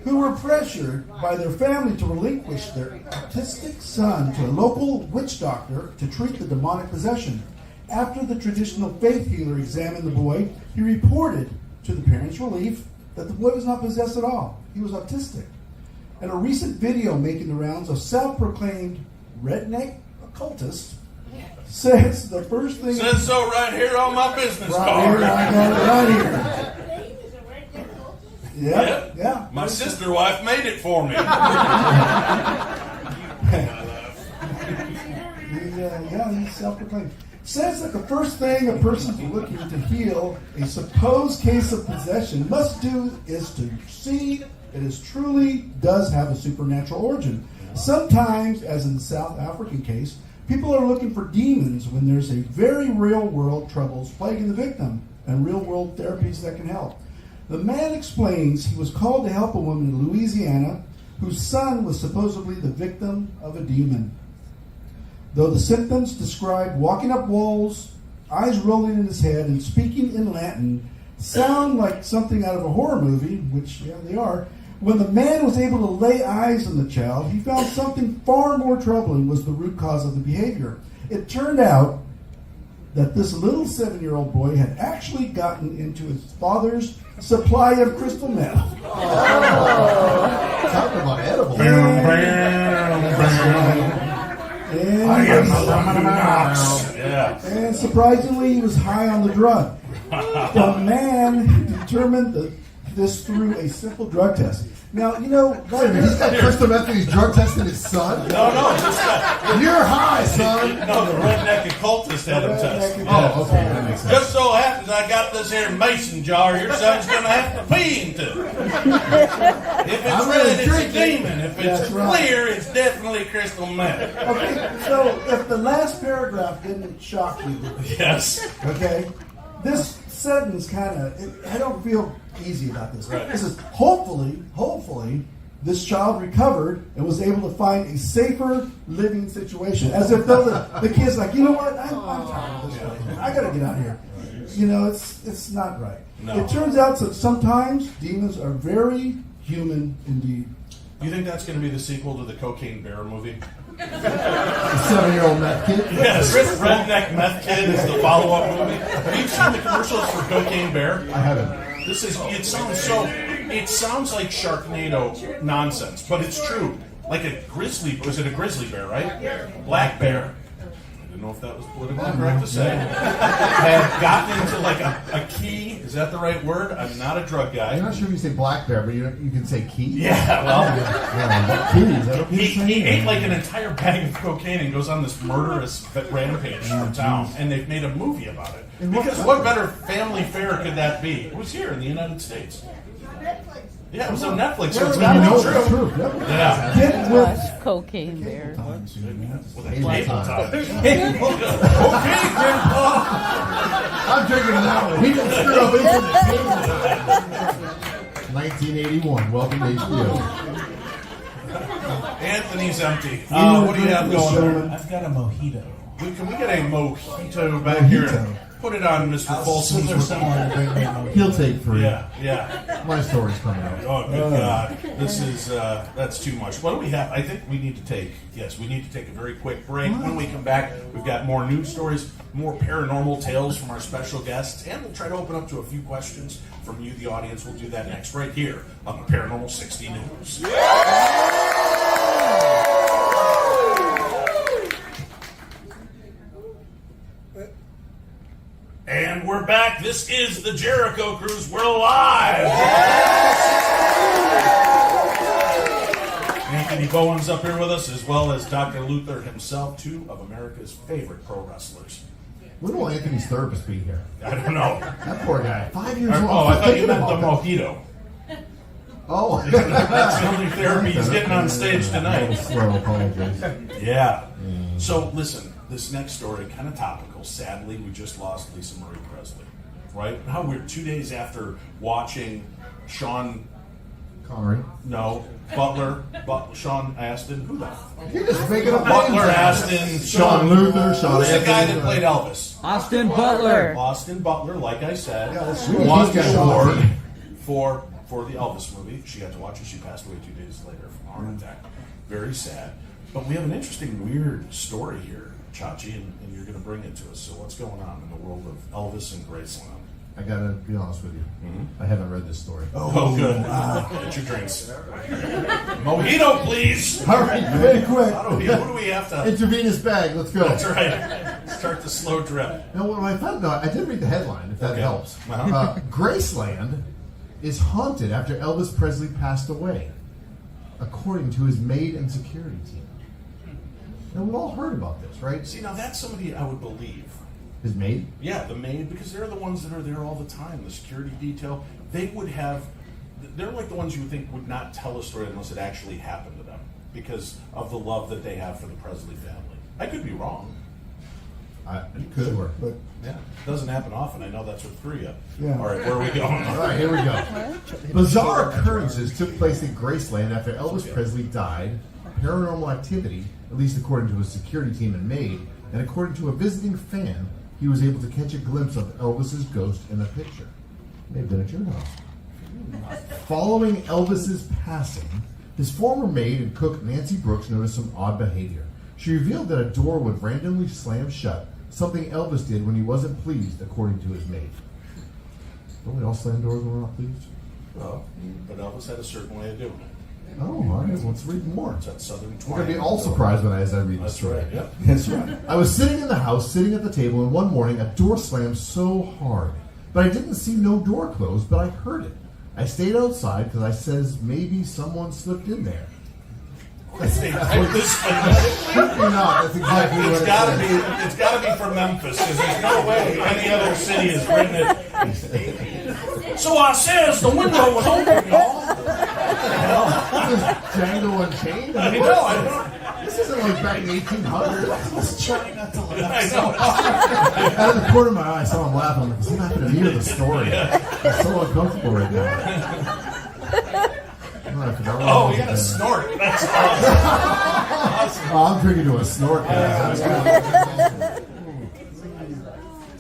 [SPEAKER 3] who were pressured by their family to relinquish their autistic son to a local witch doctor to treat the demonic possession. After the traditional faith healer examined the boy, he reported to the parents' relief that the boy was not possessed at all. He was autistic. And a recent video making the rounds of self-proclaimed redneck occultist says the first thing...
[SPEAKER 1] Says so right here on my business
[SPEAKER 3] Right
[SPEAKER 1] card.
[SPEAKER 3] here, I got it right here.
[SPEAKER 1] Yep.
[SPEAKER 3] Yeah.
[SPEAKER 1] My sister wife made it for me.
[SPEAKER 3] He's self-proclaimed. Says that the first thing a person looking to heal a supposed case of possession must do is to see it truly does have a supernatural origin. Sometimes, as in the South African case, people are looking for demons when there's a very real-world troubles plaguing the victim and real-world therapies that can help. The man explains he was called to help a woman in Louisiana whose son was supposedly the victim of a demon. Though the symptoms described walking up walls, eyes rolling in his head, and speaking in Latin sound like something out of a horror movie, which, yeah, they are, when the man was able to lay eyes on the child, he found something far more troubling was the root cause of the behavior. It turned out that this little 7-year-old boy had actually gotten into his father's supply of crystal meth.
[SPEAKER 2] Talking about edible.
[SPEAKER 3] And surprisingly, he was high on the drug. The man determined this through a simple drug test. Now, you know...
[SPEAKER 2] Wait a minute, he's got crystal meth and he's drug testing his son?
[SPEAKER 1] No, this guy.
[SPEAKER 2] You're high, son!
[SPEAKER 1] No, the redneck occultist had him test.
[SPEAKER 2] Oh, okay, that makes sense.
[SPEAKER 1] Just so happens I got this here mason jar your son's going to have to pee into. If it's red, it's a demon. If it's clear, it's definitely crystal meth.
[SPEAKER 3] Okay, so if the last paragraph didn't shock you,
[SPEAKER 1] Yes.
[SPEAKER 3] okay, this sentence kind of, I don't feel easy about this.
[SPEAKER 1] Right.
[SPEAKER 3] This is hopefully, this child recovered and was able to find a safer living situation. As if though the kid's like, you know what, I'm tired of this place. I got to get out of here. You know, it's not right.
[SPEAKER 1] No.
[SPEAKER 3] It turns out that sometimes demons are very human indeed.
[SPEAKER 1] You think that's going to be the sequel to the Cocaine Bear movie?
[SPEAKER 2] The 7-year-old meth kid?
[SPEAKER 1] Yes, Redneck Meth Kid is the follow-up movie. Have you seen the commercials for Cocaine Bear?
[SPEAKER 2] I haven't.
[SPEAKER 1] It sounds like Sharknado nonsense, but it's true. Like was it a grizzly bear, right? Black bear. I didn't know if that was politically correct to say. Had gotten into like a key, is that the right word? I'm not a drug guy.
[SPEAKER 2] I'm not sure if you say black bear, but you can say key.
[SPEAKER 1] Yeah, well,
[SPEAKER 2] Key, is that okay to say?
[SPEAKER 1] he ate like an entire bag of cocaine and goes on this murderous rampage through town, and they've made a movie about it. Because what better family fare could that be? It was here in the United States. Yeah, it was on Netflix, so it's got to be true. Yeah.
[SPEAKER 3] Get with
[SPEAKER 6] Cocaine bear.
[SPEAKER 1] Okay, Grandpa.
[SPEAKER 2] I'm drinking that one. He didn't screw up into 1981. Welcome to HBO.
[SPEAKER 1] Anthony's empty. What do you have going there?
[SPEAKER 4] I've got a mojito.
[SPEAKER 1] Can we get a mojito back here? And put it on Mr. Folsom's report.
[SPEAKER 2] He'll take 3.
[SPEAKER 1] Yeah.
[SPEAKER 2] My story's coming up.
[SPEAKER 1] Oh, good God. This is, that's too much. What do we have? I think we need to take a very quick break. When we come back, we've got more news stories, more paranormal tales from our special guests, and we'll try to open up to a few questions from you, the audience. We'll do that next right here on the Paranormal 60 News. And we're back. This is the Jericho Cruise. We're live. Anthony Bowens up here with us, as well as Dr. Luther himself, 2 of America's favorite pro wrestlers.
[SPEAKER 2] When will Anthony's therapist be here?
[SPEAKER 1] I don't know.
[SPEAKER 2] That poor guy. 5 years old.
[SPEAKER 1] Oh, I thought you meant the mojito.
[SPEAKER 2] Oh.
[SPEAKER 1] That's the only therapy he's getting on stage tonight.
[SPEAKER 2] Slow apologies.
[SPEAKER 1] Yeah. So, listen, this next story, kind of topical. Sadly, we just lost Lisa Marie Presley. Right? How weird. 2 days after watching Sean...
[SPEAKER 2] Connery.
[SPEAKER 1] No. Butler. Sean Astin. Who the f...
[SPEAKER 2] You're just making up
[SPEAKER 1] Butler,
[SPEAKER 2] names.
[SPEAKER 1] Astin.
[SPEAKER 2] Sean Luther. Sean
[SPEAKER 1] Who's the guy
[SPEAKER 2] Astin.
[SPEAKER 1] that played Elvis?
[SPEAKER 6] Austin Butler.
[SPEAKER 1] Austin Butler, like I said,
[SPEAKER 3] Yeah, that's
[SPEAKER 1] won the award for the Elvis movie. She got to watch it. She passed away 2 days later from a heart attack. Very sad. But we have an interesting, weird story here, Chachi, and you're going to bring it to us. So what's going on in the world of Elvis and Graceland?
[SPEAKER 2] I gotta be honest with you. I haven't read this story.
[SPEAKER 1] Oh, good. Get your drinks. Mojito, please.
[SPEAKER 2] All right,
[SPEAKER 3] Very quick.
[SPEAKER 1] What do we have to...
[SPEAKER 2] Intravenous bag. Let's go.
[SPEAKER 1] That's right. Start the slow drip.
[SPEAKER 2] Now, what I found out, I did read the headline, if that
[SPEAKER 1] Okay.
[SPEAKER 2] helps.
[SPEAKER 1] Uh-huh.
[SPEAKER 2] Graceland is haunted after Elvis Presley passed away, according to his maid and security team. Now, we've all heard about this, right?
[SPEAKER 1] See, now that's somebody I would believe.
[SPEAKER 2] His maid?
[SPEAKER 1] Yeah, the maid, because they're the ones that are there all the time. The security detail, they would have. They're like the ones you would think would not tell a story unless it actually happened to them, because of the love that they have for the Presley family. I could be wrong.
[SPEAKER 2] You could. Sure.
[SPEAKER 3] But
[SPEAKER 1] Yeah, it doesn't happen often. I know that's with 3 of you.
[SPEAKER 3] Yeah.
[SPEAKER 1] All right, where are we going?
[SPEAKER 2] All right, here we go. Bizarre occurrences took place in Graceland after Elvis Presley died. Paranormal activity, at least according to his security team and maid, and according to a visiting fan, he was able to catch a glimpse of Elvis's ghost in a picture. May have been at your house. Following Elvis's passing, his former maid and cook Nancy Brooks noticed some odd behavior. She revealed that a door would randomly slam shut, something Elvis did when he wasn't pleased, according to his maid. Don't we all slam doors when we're not pleased?
[SPEAKER 1] Well, but Elvis had a certain way of doing it.
[SPEAKER 2] Oh, all right. Let's read more.
[SPEAKER 1] It's that southern twang.
[SPEAKER 2] We're going to be all surprised as I read this
[SPEAKER 1] That's
[SPEAKER 2] story.
[SPEAKER 1] right, yep.
[SPEAKER 3] that's right.
[SPEAKER 2] I was sitting in the house, sitting at the table, and one morning a door slammed so hard. But I didn't see no door closed, but I heard it. I stayed outside because I says maybe someone slipped in there.
[SPEAKER 1] They typed this
[SPEAKER 2] Certainly not. That's exactly what
[SPEAKER 1] It's
[SPEAKER 2] it
[SPEAKER 1] gotta
[SPEAKER 2] said.
[SPEAKER 1] it's gotta be from Memphis, because there's no way any other city has written it. So I says the window was open, y'all.
[SPEAKER 2] This is Django Unchained?
[SPEAKER 1] I know.
[SPEAKER 2] This isn't like back in 1800s.
[SPEAKER 4] I was trying not to laugh.
[SPEAKER 1] I know.
[SPEAKER 2] Out of the corner of my eye, I saw him laughing. I'm like, he's not going to hear the story. I'm so uncomfortable right now. Oh, I forgot what I
[SPEAKER 1] Oh,
[SPEAKER 2] was
[SPEAKER 1] we got a
[SPEAKER 2] saying.
[SPEAKER 1] snort. That's awesome.
[SPEAKER 2] Oh, I'm drinking to a snort, guys.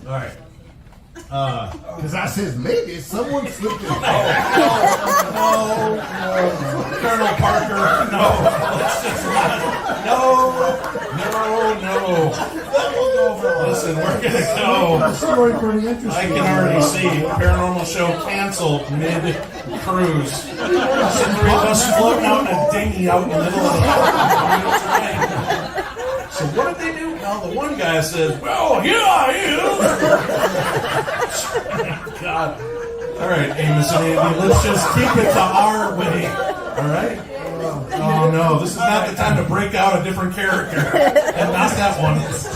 [SPEAKER 2] All right. Because I says maybe someone slipped in.
[SPEAKER 1] No. Colonel Parker, no. Let's just not. No. Listen, we're gonna go.
[SPEAKER 3] Story pretty interesting.
[SPEAKER 1] I can already see Paranormal Show canceled mid-cruise. The 3 of us floating out in a dinghy out in the middle of the Bermuda Triangle. So what did they do? Well, the one guy says, well, here I am. God. All right, Amos and Andy, let's just keep it to our way. All right? Oh, no, this is not the time to break out a different character. And not that one.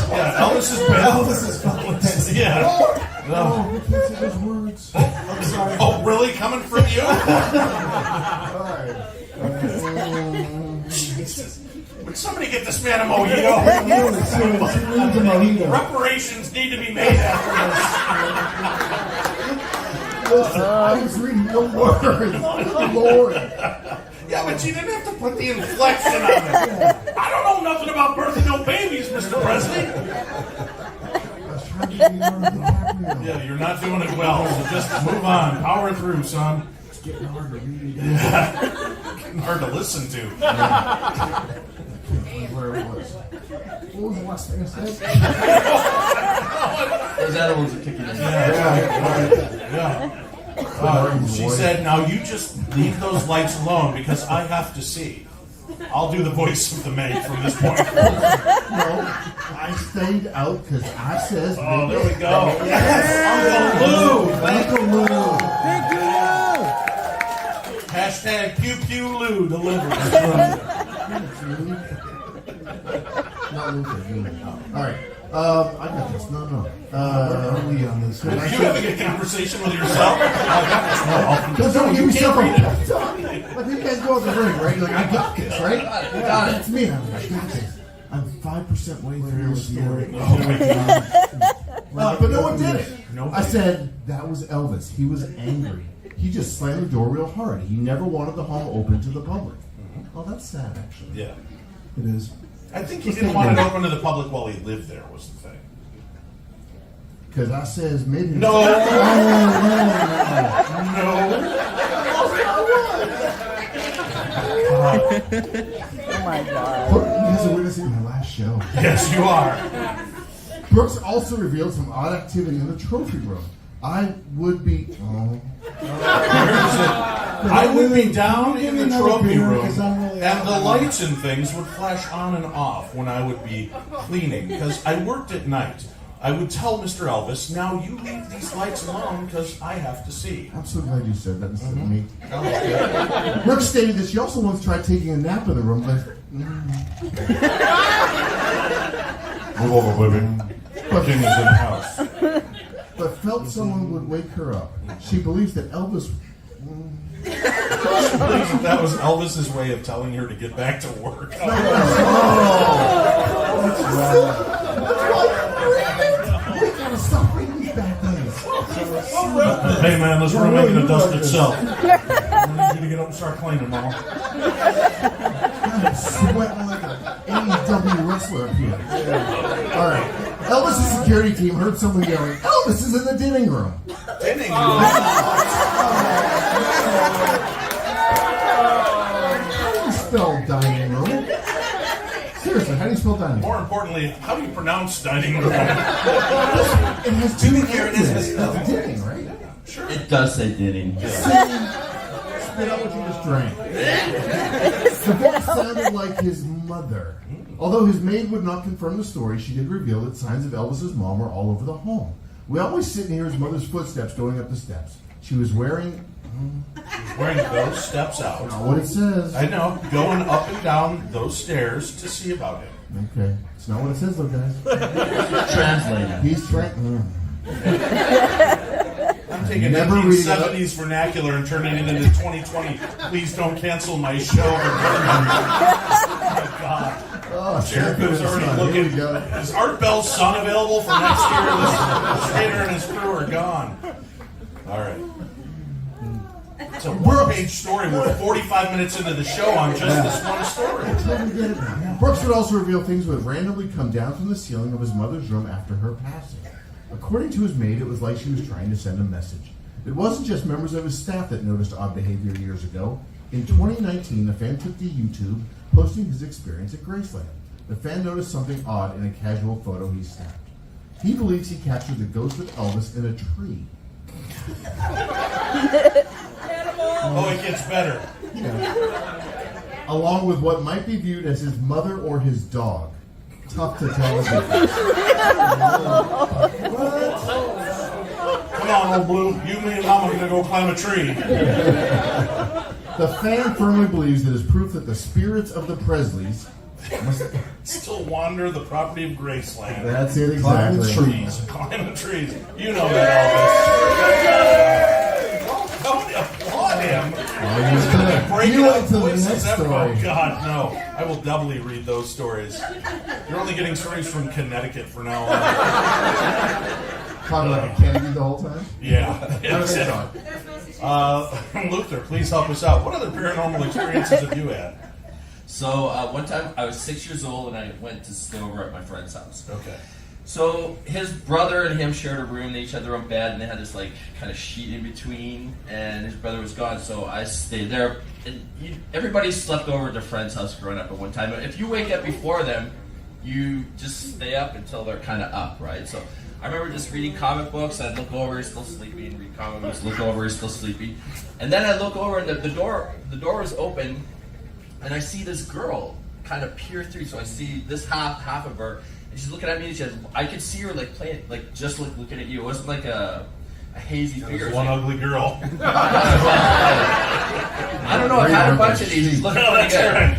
[SPEAKER 1] Yeah, Elvis is bad.
[SPEAKER 3] Elvis is fucking
[SPEAKER 1] Yeah.
[SPEAKER 2] Oh,
[SPEAKER 1] No.
[SPEAKER 2] we can't say those words.
[SPEAKER 3] I'm sorry.
[SPEAKER 1] Oh, really? Coming from you?
[SPEAKER 2] All right.
[SPEAKER 1] Jesus. Would somebody get this man a mojito?
[SPEAKER 3] She needs a mojito.
[SPEAKER 1] Reparations need to be made after
[SPEAKER 2] Listen, I was reading the words. Good Lord.
[SPEAKER 1] this. Yeah, but you didn't have to put the inflection on it. I don't know nothing about birthing no babies, Mr. Presley.
[SPEAKER 2] I was trying to be Leonardo DiCaprio.
[SPEAKER 1] Yeah, you're not doing it well, so just move on. Power through, son.
[SPEAKER 2] It's getting hard to read.
[SPEAKER 1] Getting hard to listen to.
[SPEAKER 2] Where it was. What was the last thing I said?
[SPEAKER 5] Those animals are kicking in.
[SPEAKER 1] Yeah. She said, now you just leave those lights alone because I have to see. I'll do the voice of the maid from this point forward.
[SPEAKER 2] No, I stayed out because I says
[SPEAKER 1] Oh,
[SPEAKER 2] maybe.
[SPEAKER 1] there we go. Yes! Uncle Lou.
[SPEAKER 2] Uncle Lou.
[SPEAKER 1] Hashtag Pew Pew Lou delivered.
[SPEAKER 2] Not Luther. Lou. All right. I got this. No.
[SPEAKER 3] Where are we on this?
[SPEAKER 1] You having a conversation with yourself?
[SPEAKER 2] Don't give
[SPEAKER 1] You
[SPEAKER 2] yourself
[SPEAKER 1] can't read it.
[SPEAKER 2] a. Like you guys go out the ring, right? You're like, I got this, right?
[SPEAKER 5] Got it.
[SPEAKER 2] That's me. I got this. I'm 5% way through the story. But no one did it.
[SPEAKER 1] Nobody.
[SPEAKER 2] I said that was Elvis. He was angry. He just slammed the door real hard. He never wanted the home open to the public. Oh, that's sad, actually.
[SPEAKER 1] Yeah.
[SPEAKER 3] It is.
[SPEAKER 1] I think he didn't want it open to the public while he lived there was the thing.
[SPEAKER 2] Because I says maybe...
[SPEAKER 1] No.
[SPEAKER 2] Oh,
[SPEAKER 6] Oh my god.
[SPEAKER 2] You guys are witnessing my last show.
[SPEAKER 1] Yes, you are.
[SPEAKER 2] Brooks also revealed some odd activity in the trophy room. I would be... Oh.
[SPEAKER 1] I would be down in the trophy room,
[SPEAKER 3] because I'm really
[SPEAKER 1] and the lights and things would flash on and off when I would be cleaning, because I worked at night. I would tell Mr. Elvis, now you leave these lights alone, because I have to see.
[SPEAKER 2] I'm so glad you said that instead of me. Brooks stated that she also once tried taking a nap in the room, but...
[SPEAKER 1] Move over, baby. King is in the house.
[SPEAKER 2] But felt someone would wake her up. She believes that Elvis...
[SPEAKER 1] That was Elvis's way of telling her to get back to work.
[SPEAKER 2] You gotta stop reading these bad things.
[SPEAKER 1] Hey man, this room ain't gonna dust itself. I need you to get up and start cleaning, Mom.
[SPEAKER 2] I'm sweating like an AEW wrestler up here. Alright. Elvis' security team heard someone yelling, Elvis is in the dining room.
[SPEAKER 1] Dining
[SPEAKER 2] How do you spell dining room? Seriously, how do you spell dining room?
[SPEAKER 1] More importantly, how do you pronounce dining room?
[SPEAKER 2] It has two
[SPEAKER 1] Here it is.
[SPEAKER 2] It's dining, right?
[SPEAKER 1] Sure.
[SPEAKER 5] It does say dinning.
[SPEAKER 2] Spit out what you just drank. The voice sounded like his mother. Although his maid would not confirm the story, she did reveal that signs of Elvis's mom were all over the home. We always sit and hear his mother's footsteps going up the steps. She was wearing...
[SPEAKER 1] Wearing those steps out.
[SPEAKER 2] Not what it says.
[SPEAKER 1] I know, going up and down those stairs to see about him.
[SPEAKER 2] Okay. It's not what it says, though, guys.
[SPEAKER 5] Translated.
[SPEAKER 2] He's trying...
[SPEAKER 1] I'm taking
[SPEAKER 2] Never reading it up.
[SPEAKER 1] 1970s vernacular and turning it into 2020. Please don't cancel my show. Oh my God.
[SPEAKER 2] Oh,
[SPEAKER 1] Jericho's already
[SPEAKER 2] Here
[SPEAKER 1] looking.
[SPEAKER 2] we go.
[SPEAKER 1] Is Art Bell's son available for next year? Schrader and his crew are gone. All right. It's a one-page story. We're 45 minutes into the show on just this one story.
[SPEAKER 2] Brooks would also reveal things would randomly come down from the ceiling of his mother's room after her passing. According to his maid, it was like she was trying to send a message. It wasn't just members of his staff that noticed odd behavior years ago. In 2019, a fan took to YouTube, posting his experience at Graceland. The fan noticed something odd in a casual photo he snapped. He believes he captured the ghost of Elvis in a tree.
[SPEAKER 1] Oh, it gets better.
[SPEAKER 2] Along with what might be viewed as his mother or his dog. Tough to tell.
[SPEAKER 1] Come on, old Blue. You, me, and Mama are going to go climb a tree.
[SPEAKER 2] The fan firmly believes that is proof that the spirits of the Presleys
[SPEAKER 1] Still wander the property of Graceland.
[SPEAKER 2] That's it,
[SPEAKER 1] Climb the
[SPEAKER 2] exactly.
[SPEAKER 1] trees. Climb the trees. You know that, Elvis. Don't applaud him. Break
[SPEAKER 2] You
[SPEAKER 1] it
[SPEAKER 2] wait
[SPEAKER 1] up
[SPEAKER 2] till the
[SPEAKER 1] voices
[SPEAKER 2] next
[SPEAKER 1] ever.
[SPEAKER 2] story.
[SPEAKER 1] Oh, God, no. I will doubly read those stories. You're only getting stories from Connecticut for now on.
[SPEAKER 2] Talking like a Kennedy the whole time?
[SPEAKER 1] Yeah.
[SPEAKER 2] What they thought?
[SPEAKER 1] Luther, please help us out. What other paranormal experiences have you had?
[SPEAKER 5] So one time I was 6 years old and I went to stay over at my friend's house.
[SPEAKER 1] Okay.
[SPEAKER 5] So his brother and him shared a room. They each had their own bed and they had this like kind of sheet in between. And his brother was gone, so I stayed there. And everybody slept over at their friend's house growing up at one time. If you wake up before them, you just stay up until they're kind of up, right? So I remember just reading comic books. I'd look over, he's still sleepy, and read comic books. Look over, he's still sleepy. And then I look over, and the door was open, and I see this girl kind of peer through. So I see this half of her, and she's looking at me. And I could see her like playing, like just looking at you. It wasn't like a hazy figure.
[SPEAKER 1] One ugly girl.
[SPEAKER 5] I don't know. I've had a bunch of these. She's looking pretty good.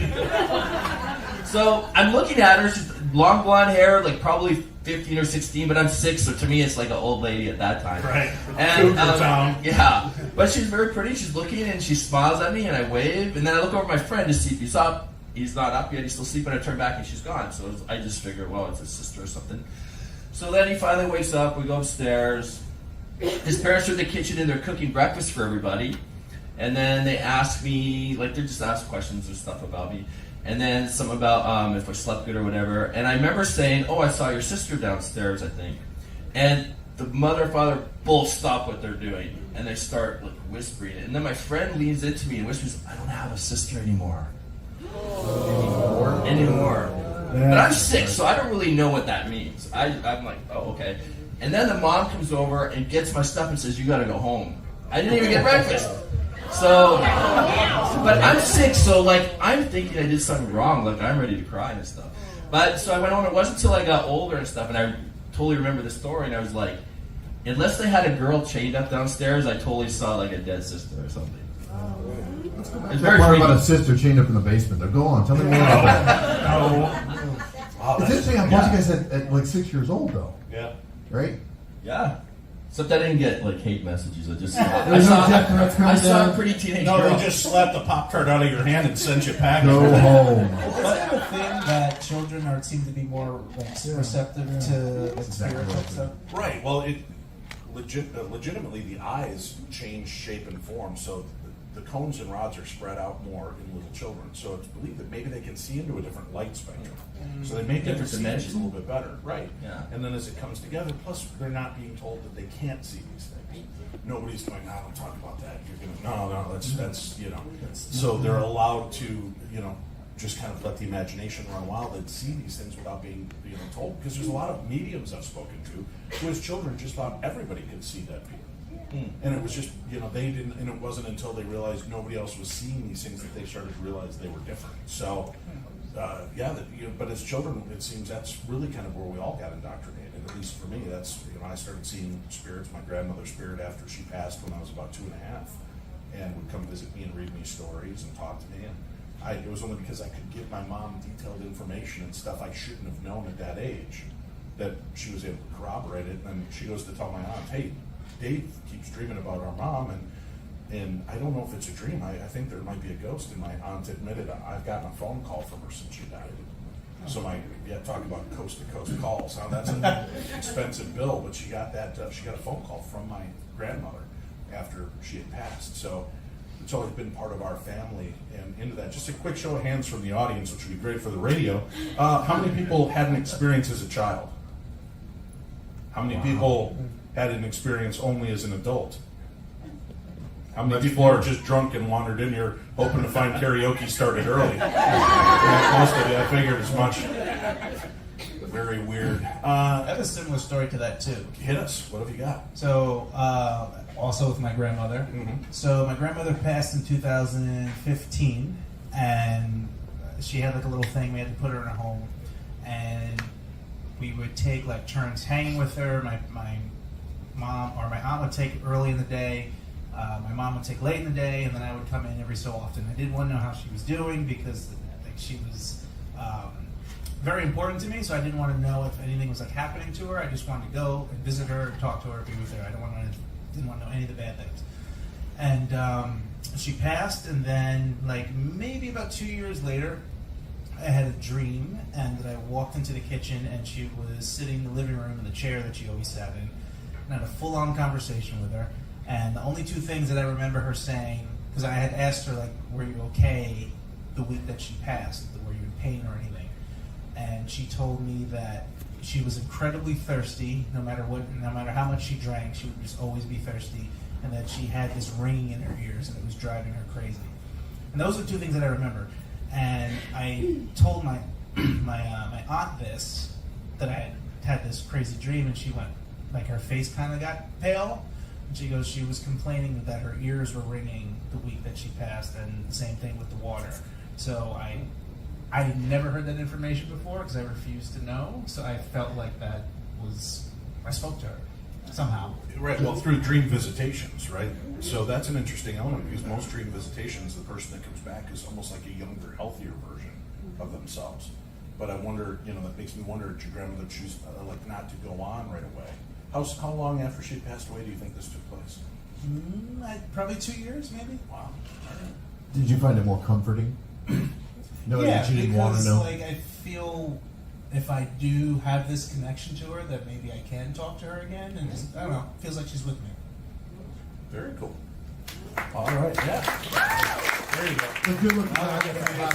[SPEAKER 5] So I'm looking at her. She's long blonde hair, like probably 15 or 16, but I'm 6, so to me it's like an old lady at that time.
[SPEAKER 1] Right.
[SPEAKER 5] And
[SPEAKER 1] town.
[SPEAKER 5] yeah, but she's very pretty. She's looking and she smiles at me, and I wave, and then I look over at my friend to see if he's up. He's not up yet. He's still sleeping. I turn back and she's gone. So I just figured, well, it's his sister or something. So then he finally wakes up. We go upstairs. His parents are in the kitchen and they're cooking breakfast for everybody. And then they ask me, like, they just ask questions or stuff about me. And then something about if I slept good or whatever. And I remember saying, oh, I saw your sister downstairs, I think. And the mother and father both stop what they're doing, and they start like whispering. And then my friend leans into me and whispers, "I don't have a sister anymore." Anymore. But I'm sick, so I don't really know what that means. I'm like, oh, okay. And then the mom comes over and gets my stuff and says, "You got to go home." I didn't even get breakfast. So, but I'm sick, so like I'm thinking I did something wrong, like I'm ready to cry and stuff. But so I went home. It wasn't until I got older and stuff, and I totally remember the story, and I was like, unless they had a girl chained up downstairs, I totally saw like a dead sister or something. It's very
[SPEAKER 2] Part
[SPEAKER 5] freaky.
[SPEAKER 2] about a sister chained up in the basement. Though, go on, tell me more about that.
[SPEAKER 1] Wow,
[SPEAKER 2] It's interesting how both you guys at like 6 years old, though,
[SPEAKER 1] Yeah.
[SPEAKER 2] right?
[SPEAKER 5] Yeah. Except I didn't get like hate messages. I just
[SPEAKER 2] There's no death threats
[SPEAKER 5] I
[SPEAKER 2] coming
[SPEAKER 5] saw a
[SPEAKER 2] down.
[SPEAKER 5] pretty teenage
[SPEAKER 1] No,
[SPEAKER 5] girl.
[SPEAKER 1] they just slapped the Pop-Tart out of your hand and sent you packing.
[SPEAKER 2] Go home.
[SPEAKER 4] Isn't it a thing that children seem to be more like receptive to like, spirits and stuff?
[SPEAKER 1] Right. Well, it legitimately the eyes change shape and form, so the cones and rods are spread out more in little children. So it's believed that maybe they can see into a different light spectrum. So they may be able to
[SPEAKER 5] Different
[SPEAKER 1] see things
[SPEAKER 5] dimension.
[SPEAKER 1] a little bit better. Right.
[SPEAKER 5] Yeah.
[SPEAKER 1] And then as it comes together, plus they're not being told that they can't see these things. Nobody's going, "No, don't talk about that. You're gonna no, that's you know." So they're allowed to, just kind of let the imagination run wild and see these things without being told. Because there's a lot of mediums I've spoken to who, as children, just thought everybody could see dead people. And it was just, they didn't, and it wasn't until they realized nobody else was seeing these things that they started to realize they were different. So, but as children, it seems that's really kind of where we all got indoctrinated. At least for me, that's, I started seeing spirits, my grandmother's spirit after she passed when I was about 2.5, and would come visit me and read me stories and talk to me. And it was only because I could give my mom detailed information and stuff I shouldn't have known at that age that she was able to corroborate it. And then she goes to tell my aunt, "Hey, Dave keeps dreaming about our mom, and I don't know if it's a dream. I think there might be a ghost." And my aunt admitted, "I've gotten a phone call from her since she died." So talk about coast to coast calls. Now that's an expensive bill, but she got that. She got a phone call from my grandmother after she had passed. So it's always been part of our family and into that. Just a quick show of hands from the audience, which would be great for the radio. How many people had an experience as a child? How many people had an experience only as an adult? How many people are just drunk and wandered in here hoping to find karaoke started early? Most of you, I figured as much. Very weird.
[SPEAKER 4] I have a similar story to that too.
[SPEAKER 1] Hit us. What have you got?
[SPEAKER 4] So, also with my grandmother.
[SPEAKER 1] Mm-hmm.
[SPEAKER 4] So my grandmother passed in 2015, and she had like a little thing. We had to put her in a home, and we would take like turns hanging with her. My mom or my aunt would take early in the day. My mom would take late in the day, and then I would come in every so often. I did want to know how she was doing because like she was very important to me, so I didn't want to know if anything was like happening to her. I just wanted to go and visit her, and talk to her, be with her. I didn't want to know any of the bad things. And she passed, and then like maybe about 2 years later, I had a dream, and that I walked into the kitchen, and she was sitting in the living room in the chair that she always sat in, and I had a full-on conversation with her. And the only two things that I remember her saying, because I had asked her, like, were you okay the week that she passed? Were you in pain or anything? And she told me that she was incredibly thirsty, no matter how much she drank, she would just always be thirsty, and that she had this ringing in her ears, and it was driving her crazy. And those are two things that I remember. And I told my aunt this, that I had this crazy dream, and she went, like, her face kind of got pale. And she goes, she was complaining that her ears were ringing the week that she passed, and the same thing with the water. So I had never heard that information before because I refused to know. So I felt like I spoke to her somehow.
[SPEAKER 1] Right, well, through dream visitations, right? So that's an interesting element because most dream visitations, the person that comes back is almost like a younger, healthier version of themselves. But I wonder, that makes me wonder, did your grandmother choose not to go on right away? How long after she passed away do you think this took place?
[SPEAKER 4] Probably 2 years, maybe.
[SPEAKER 1] Wow.
[SPEAKER 2] Did you find it more comforting? No,
[SPEAKER 4] Yeah,
[SPEAKER 2] that you didn't want to
[SPEAKER 4] because
[SPEAKER 2] know.
[SPEAKER 4] like I feel if I do have this connection to her, that maybe I can talk to her again, and just, I don't know, feels like she's with me.
[SPEAKER 1] Very cool. All right, yeah. There you go.
[SPEAKER 2] If you're looking back,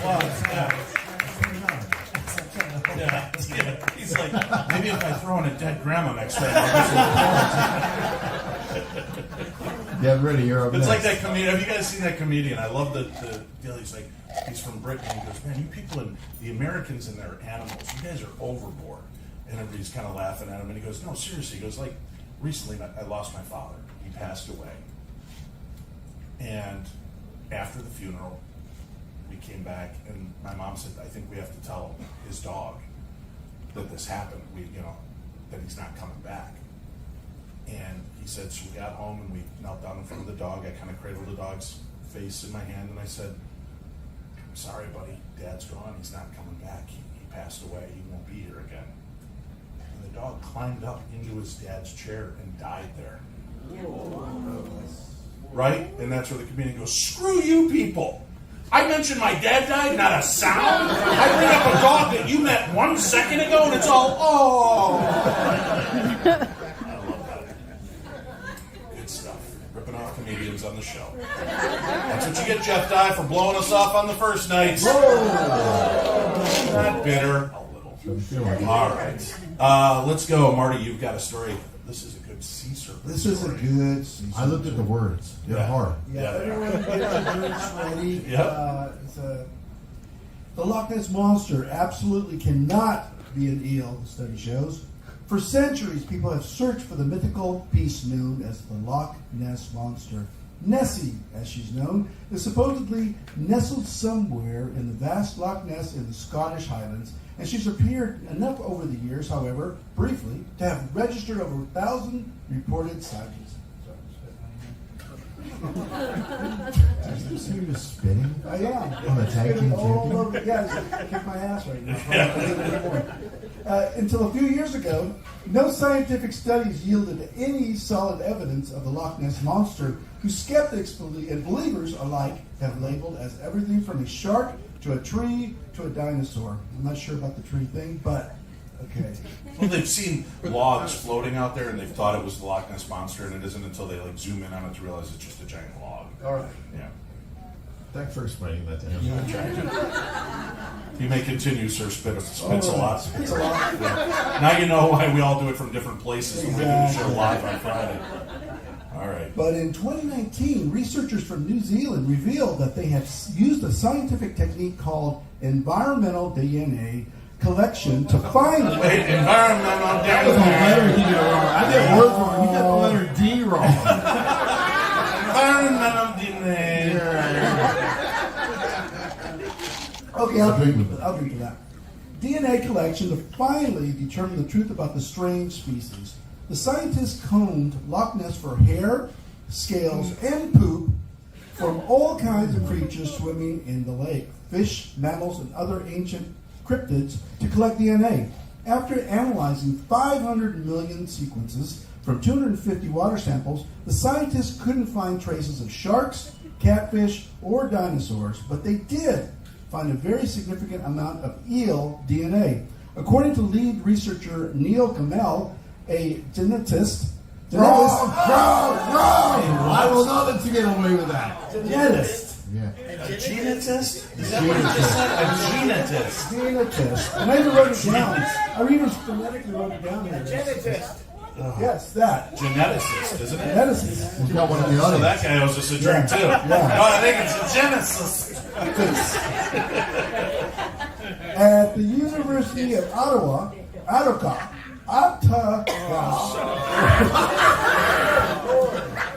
[SPEAKER 1] Well, yeah. Yeah. He's like, maybe if I throw in a dead grandma next time, I'll get
[SPEAKER 2] Get ready, you're up
[SPEAKER 1] It's like
[SPEAKER 2] next.
[SPEAKER 1] that comedian. Have you guys seen that comedian? I love the deal. He's like, he's from Britain. And he goes, man, you people, the Americans and their animals, you guys are overboard. And everybody's kind of laughing at him. And he goes, no, seriously. He goes, like, recently I lost my father. He passed away. And after the funeral, we came back, and my mom said, I think we have to tell his dog that this happened. That he's not coming back. And he said, so we got home and we knelt down in front of the dog. I kind of cradled the dog's face in my hand, and I said, I'm sorry, buddy. Dad's gone. He's not coming back. He passed away. He won't be here again. And the dog climbed up into his dad's chair and died there. Right? And that's where the comedian goes, screw you people. I mentioned my dad died, not a sound. I bring up a dog that you met 1 second ago, and it's all, oh. Ripping off comedians on the show. That's what you get, Jeff Dye, for blowing us off on the first night. Not bitter. A little. All right. Let's go. Marty, you've got a story. This is a good sea serpent.
[SPEAKER 3] This is a good sea
[SPEAKER 2] I looked at the words. They're
[SPEAKER 1] Yeah.
[SPEAKER 2] hard.
[SPEAKER 3] Yeah, everyone get your words ready.
[SPEAKER 1] Yep.
[SPEAKER 3] The Loch Ness Monster absolutely cannot be an eel, the study shows. For centuries, people have searched for the mythical beast known as the Loch Ness Monster. Nessie, as she's known, is supposedly nestled somewhere in the vast Loch Ness in the Scottish Highlands, and she's appeared enough over the years, however, briefly, to have registered over 1,000 reported sightings.
[SPEAKER 2] You see you're just spinning?
[SPEAKER 3] I am.
[SPEAKER 2] On the tag team
[SPEAKER 3] all
[SPEAKER 2] champion?
[SPEAKER 3] over. Yeah, I kick my ass right now. Until a few years ago, no scientific studies yielded any solid evidence of the Loch Ness Monster, who skeptics and believers alike have labeled as everything from a shark to a tree to a dinosaur. I'm not sure about the tree thing, but okay.
[SPEAKER 1] Well, they've seen logs floating out there, and they've thought it was the Loch Ness Monster, and it isn't until they zoom in on it to realize it's just a giant log.
[SPEAKER 3] All right.
[SPEAKER 1] Yeah.
[SPEAKER 2] Thanks for explaining that to him.
[SPEAKER 1] You may continue, sir. Spits a lot.
[SPEAKER 3] It's a lot.
[SPEAKER 1] Yeah. Now you know why we all do it from different places when we do the show live on Friday. All right.
[SPEAKER 3] But in 2019, researchers from New Zealand revealed that they have used a scientific technique called environmental DNA collection to find...
[SPEAKER 1] Wait, environmental
[SPEAKER 2] That was a letter he did wrong. I did words wrong. He got the letter D wrong.
[SPEAKER 1] environmental DNA.
[SPEAKER 3] Okay, I'll drink to that. DNA collection to finally determine the truth about the strange species. The scientists combed Loch Ness for hair, scales, and poop from all kinds of creatures swimming in the lake, fish, mammals, and other ancient cryptids to collect DNA. After analyzing 500 million sequences from 250 water samples, the scientists couldn't find traces of sharks, catfish, or dinosaurs, but they did find a very significant amount of eel DNA. According to lead researcher Neil Kamel, a genetist.
[SPEAKER 2] Wrong! I will not let you get away with that.
[SPEAKER 3] Genetist.
[SPEAKER 2] Yeah.
[SPEAKER 1] A genetist? Is that what you just said? A genetist.
[SPEAKER 3] Genetist. And I even wrote it down. I even phonetically wrote it down here.
[SPEAKER 7] Genetist.
[SPEAKER 3] Yes, that.
[SPEAKER 1] Geneticist, isn't it?
[SPEAKER 3] Geneticist.
[SPEAKER 2] We've got one in the
[SPEAKER 1] So
[SPEAKER 2] audience.
[SPEAKER 1] that guy owes us a drink too.
[SPEAKER 3] Yeah.
[SPEAKER 1] No, I think it's a genesis.
[SPEAKER 3] At the University of Ottawa,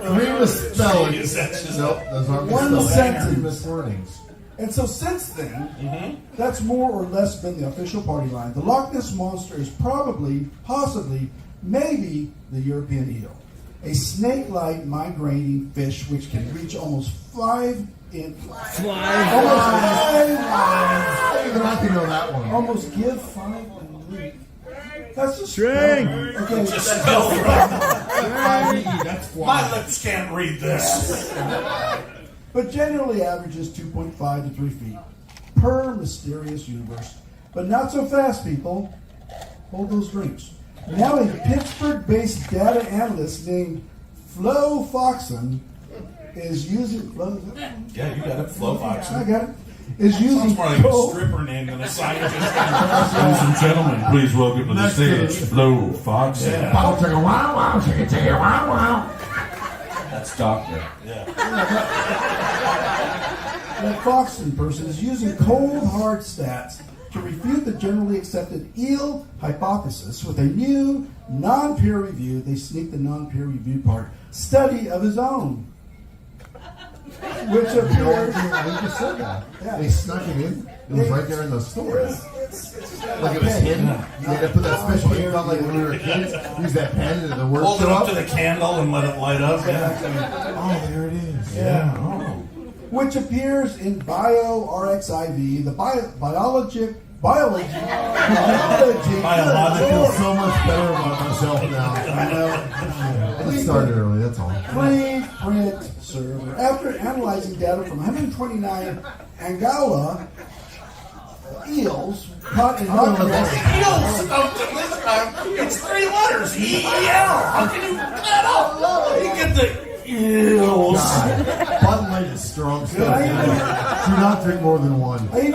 [SPEAKER 2] Three misspellings.
[SPEAKER 1] Is that just-
[SPEAKER 2] Nope, those aren't
[SPEAKER 3] One
[SPEAKER 2] misspellings.
[SPEAKER 3] sentence.
[SPEAKER 2] Three miswordings.
[SPEAKER 3] And so since then, that's more or less been the official party line. The Loch Ness Monster is probably, possibly, maybe the European eel. A snake-like migrating fish which can reach almost 5 inches. Almost 5
[SPEAKER 2] Even I can know that one.
[SPEAKER 3] Almost give 5 and leap. That's just
[SPEAKER 6] String.
[SPEAKER 3] Okay.
[SPEAKER 1] Just spelled wrong.
[SPEAKER 2] That's
[SPEAKER 1] My
[SPEAKER 2] why.
[SPEAKER 1] lips can't read this.
[SPEAKER 3] But generally averages 2.5 to 3 feet per mysterious universe. But not so fast, people. Hold those drinks. Now a Pittsburgh-based data analyst named Flo Foxon is using...
[SPEAKER 1] Yeah, you got it. Flow Fox.
[SPEAKER 3] I got it. is using
[SPEAKER 1] Sounds more like a
[SPEAKER 3] cold.
[SPEAKER 1] stripper name than a scientist. Ladies and gentlemen, please welcome to the stage, Flo Fox.
[SPEAKER 2] Wow, wow, chicken, chicken, wow, wow.
[SPEAKER 5] That's Doctor.
[SPEAKER 1] Yeah.
[SPEAKER 3] That Foxton person is using cold, hard stats to refute the generally accepted eel hypothesis with a new, non-peer reviewed, they sneak the non-peer reviewed part, study of his own. Which appears...
[SPEAKER 2] I just said that.
[SPEAKER 3] Yeah.
[SPEAKER 2] They snuck it in. It was right there in the story.
[SPEAKER 3] It's
[SPEAKER 2] Like it was hidden. You had to put that special ink on like when we were kids. Use that pen and the words
[SPEAKER 1] Hold it
[SPEAKER 2] show
[SPEAKER 1] up
[SPEAKER 2] up.
[SPEAKER 1] to the candle and let it light up. Yeah.
[SPEAKER 2] Oh, there it is.
[SPEAKER 1] Yeah. Oh.
[SPEAKER 3] which appears in BioRxiv, the biology.
[SPEAKER 2] I feel so much better about myself now.
[SPEAKER 3] I know.
[SPEAKER 2] I just started early, that's all.
[SPEAKER 3] Preprint server. After analyzing data from 129 Angala eels caught in Loch Ness.
[SPEAKER 1] Eels up to this time. It's 3 letters. E-E-L. How can you cut that out? You get the eels.
[SPEAKER 2] Bud Light is strong stuff. Do not drink more than one.
[SPEAKER 3] I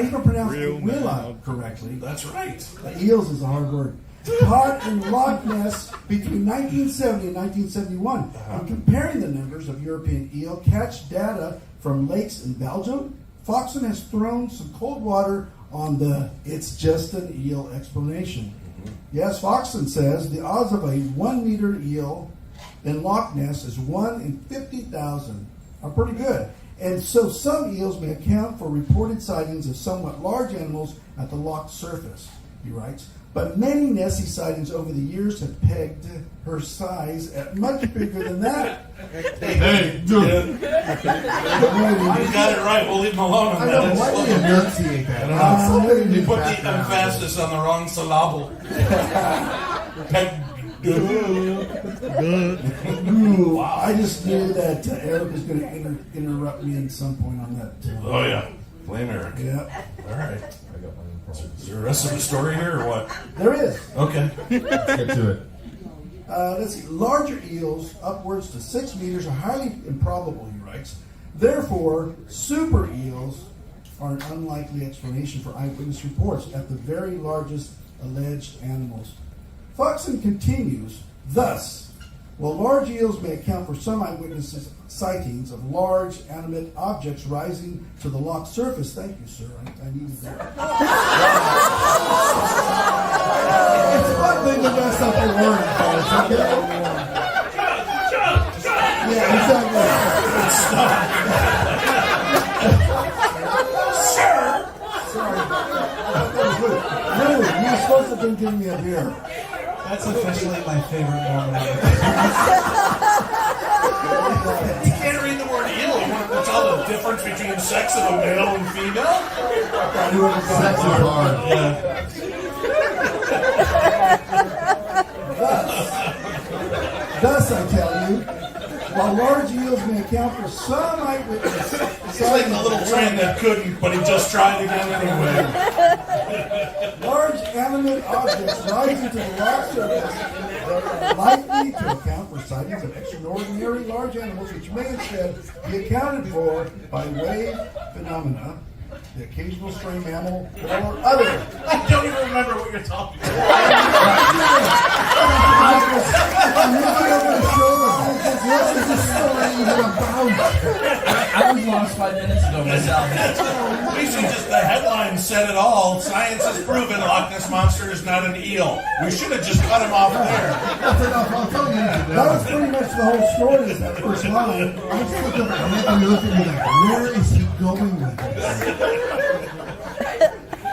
[SPEAKER 3] even pronounced the wheel out correctly.
[SPEAKER 1] That's right.
[SPEAKER 3] Eels is a hard word. Caught in Loch Ness between 1970 and 1971. I'm comparing the numbers of European eel catch data from lakes in Belgium. Foxton has thrown some cold water on the "it's just an eel" explanation. Yes, Foxton says the odds of a 1 meter eel in Loch Ness is 1 in 50,000. Are pretty good. And so some eels may account for reported sightings of somewhat large animals at the loch surface, he writes. But many Nessie sightings over the years have pegged her size at much bigger than that.
[SPEAKER 2] Hey, dude.
[SPEAKER 1] You got it right. We'll leave him alone on
[SPEAKER 2] I
[SPEAKER 1] that.
[SPEAKER 2] know, why do you enunciate that?
[SPEAKER 1] You put the emphasis on the wrong syllable.
[SPEAKER 3] Wow. I just knew that Eric was going to interrupt me at some point on that.
[SPEAKER 1] Oh, yeah. Blame Eric.
[SPEAKER 3] Yeah,
[SPEAKER 1] All right. Is there the rest of the story here or what?
[SPEAKER 3] there is.
[SPEAKER 1] Okay.
[SPEAKER 2] Let's get to it.
[SPEAKER 3] Let's see. Larger eels, upwards to 6 meters, are highly improbable, he writes. Therefore, super eels are an unlikely explanation for eyewitness reports at the very largest alleged animals. Foxton continues, thus, while large eels may account for some eyewitnesses' sightings of large animate objects rising to the loch surface. Thank you, sir. I needed that.
[SPEAKER 2] It's one thing to mess up your word, folks, okay?
[SPEAKER 3] Yeah, exactly. Sorry. Really, you were supposed to have been giving me a beer.
[SPEAKER 4] That's officially my favorite moment.
[SPEAKER 1] You can't read the word eel. You want to tell the difference between sex of a male and female?
[SPEAKER 2] Sex is hard.
[SPEAKER 3] Thus, I tell you, while large eels may account for some eyewitness
[SPEAKER 1] It's like the little train that couldn't, but he just tried again anyway.
[SPEAKER 3] large animate objects rising to the rock surface are likely to account for sightings of extraordinary large animals, which may instead be accounted for by wave phenomena, the occasional stray mammal, or other.
[SPEAKER 1] I don't even remember what you're talking about.
[SPEAKER 5] I was lost 5 minutes ago myself.
[SPEAKER 1] We should just, the headline said it all. Science has proven Loch Ness Monster is not an eel. We should have just cut him off there.
[SPEAKER 2] That's enough. I'll tell you
[SPEAKER 3] That was pretty much the whole story, is that first line.
[SPEAKER 2] I just looked up and you look at me like, where is he going with this?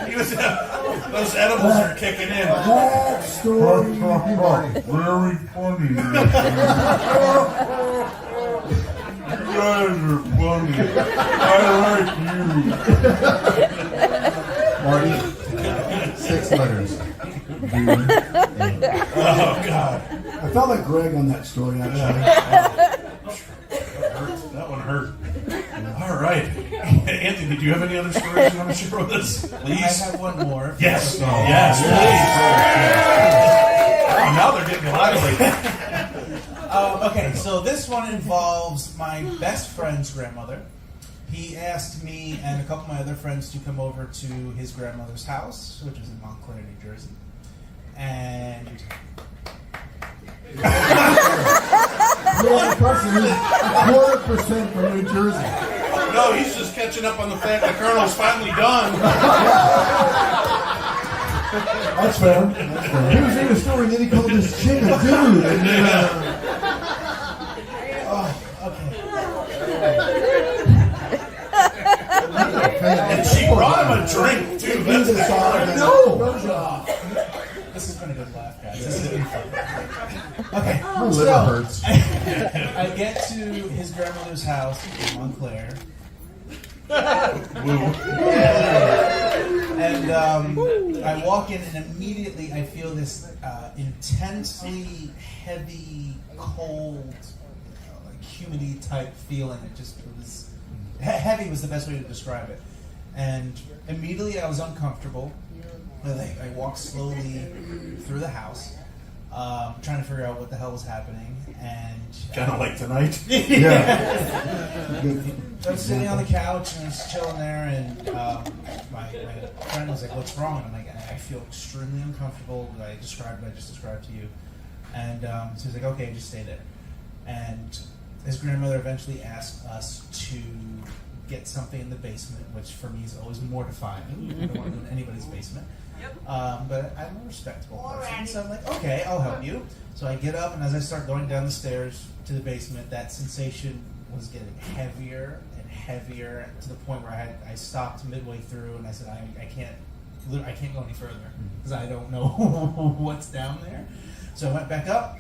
[SPEAKER 1] He was, those edibles are kicking in.
[SPEAKER 3] That story.
[SPEAKER 2] Very funny.
[SPEAKER 1] You guys are funny. I like you.
[SPEAKER 2] Marty, 6 letters.
[SPEAKER 1] Oh, God.
[SPEAKER 3] I felt like Greg on that story, actually.
[SPEAKER 1] That one hurt. All right. Anthony, do you have any other stories you want to share with us?
[SPEAKER 4] I
[SPEAKER 1] Please.
[SPEAKER 4] have one more.
[SPEAKER 1] Yes. Yes, please. Oh, now they're getting lively.
[SPEAKER 4] Okay, so this one involves my best friend's grandmother. he asked me and a couple of my other friends to come over to his grandmother's house, which is in Montclair, New Jersey. And
[SPEAKER 2] You're the person who's 100% from New Jersey.
[SPEAKER 1] No, he's just catching up on the fact the Colonel's finally done.
[SPEAKER 3] That's fair. That's fair.
[SPEAKER 2] He was reading a story and then he called this chick a dude. And then,
[SPEAKER 1] And she brought him a drink, too. That's the
[SPEAKER 2] no!
[SPEAKER 4] this has been a good laugh, guys. This has been fun. Okay,
[SPEAKER 2] My liver hurts.
[SPEAKER 4] I get to his grandmother's house in Montclair. And I walk in, and immediately I feel this intensely heavy, cold, like humidity type feeling. It was heavy was the best way to describe it. And immediately I was uncomfortable. I walked slowly through the house, trying to figure out what the hell was happening. And
[SPEAKER 1] kind of like tonight.
[SPEAKER 4] I was sitting on the couch and I was chilling there, and my friend was like, "What's wrong?" And I'm like, "I feel extremely uncomfortable." I just described to you. And so he's like, "Okay, just stay there." And his grandmother eventually asked us to get something in the basement, which for me is always mortifying. I don't want to go in anybody's basement. But I'm a respectable person, so I'm like, okay, I'll help you. So I get up, and as I start going down the stairs to the basement, that sensation was getting heavier and heavier to the point where I stopped midway through, and I said, I can't go any further because I don't know what's down there. So I went back up,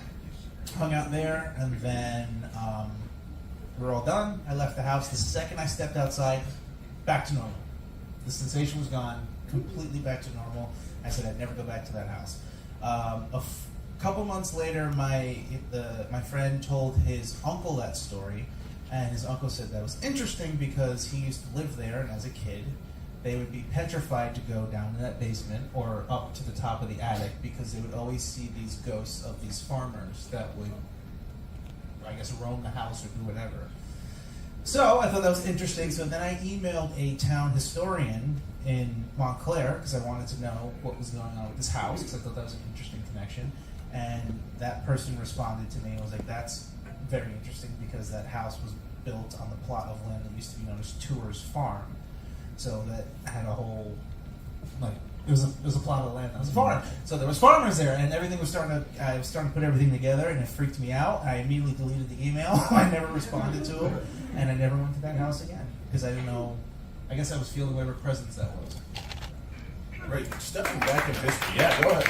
[SPEAKER 4] hung out there, and then we were all done. I left the house. The second I stepped outside, back to normal. The sensation was gone, completely back to normal. I said I'd never go back to that house. A couple months later, my friend told his uncle that story, and his uncle said that was interesting because he used to live there, and as a kid, they would be petrified to go down to that basement or up to the top of the attic because they would always see these ghosts of these farmers that would, I guess, roam the house or do whatever. So I thought that was interesting. So then I emailed a town historian in Montclair because I wanted to know what was going on with this house because I thought that was an interesting connection. And that person responded to me and was like, "That's very interesting because that house was built on the plot of land that used to be known as Tours Farm. So that had a whole, like, it was a plot of land that was a farm. So there was farmers there, and everything was I was starting to put everything together, and it freaked me out. I immediately deleted the email. I never responded to him, and I never went to that house again because I didn't know. I guess I was feeling whatever presence that was.
[SPEAKER 1] Right, stepping back in history. Yeah, go ahead.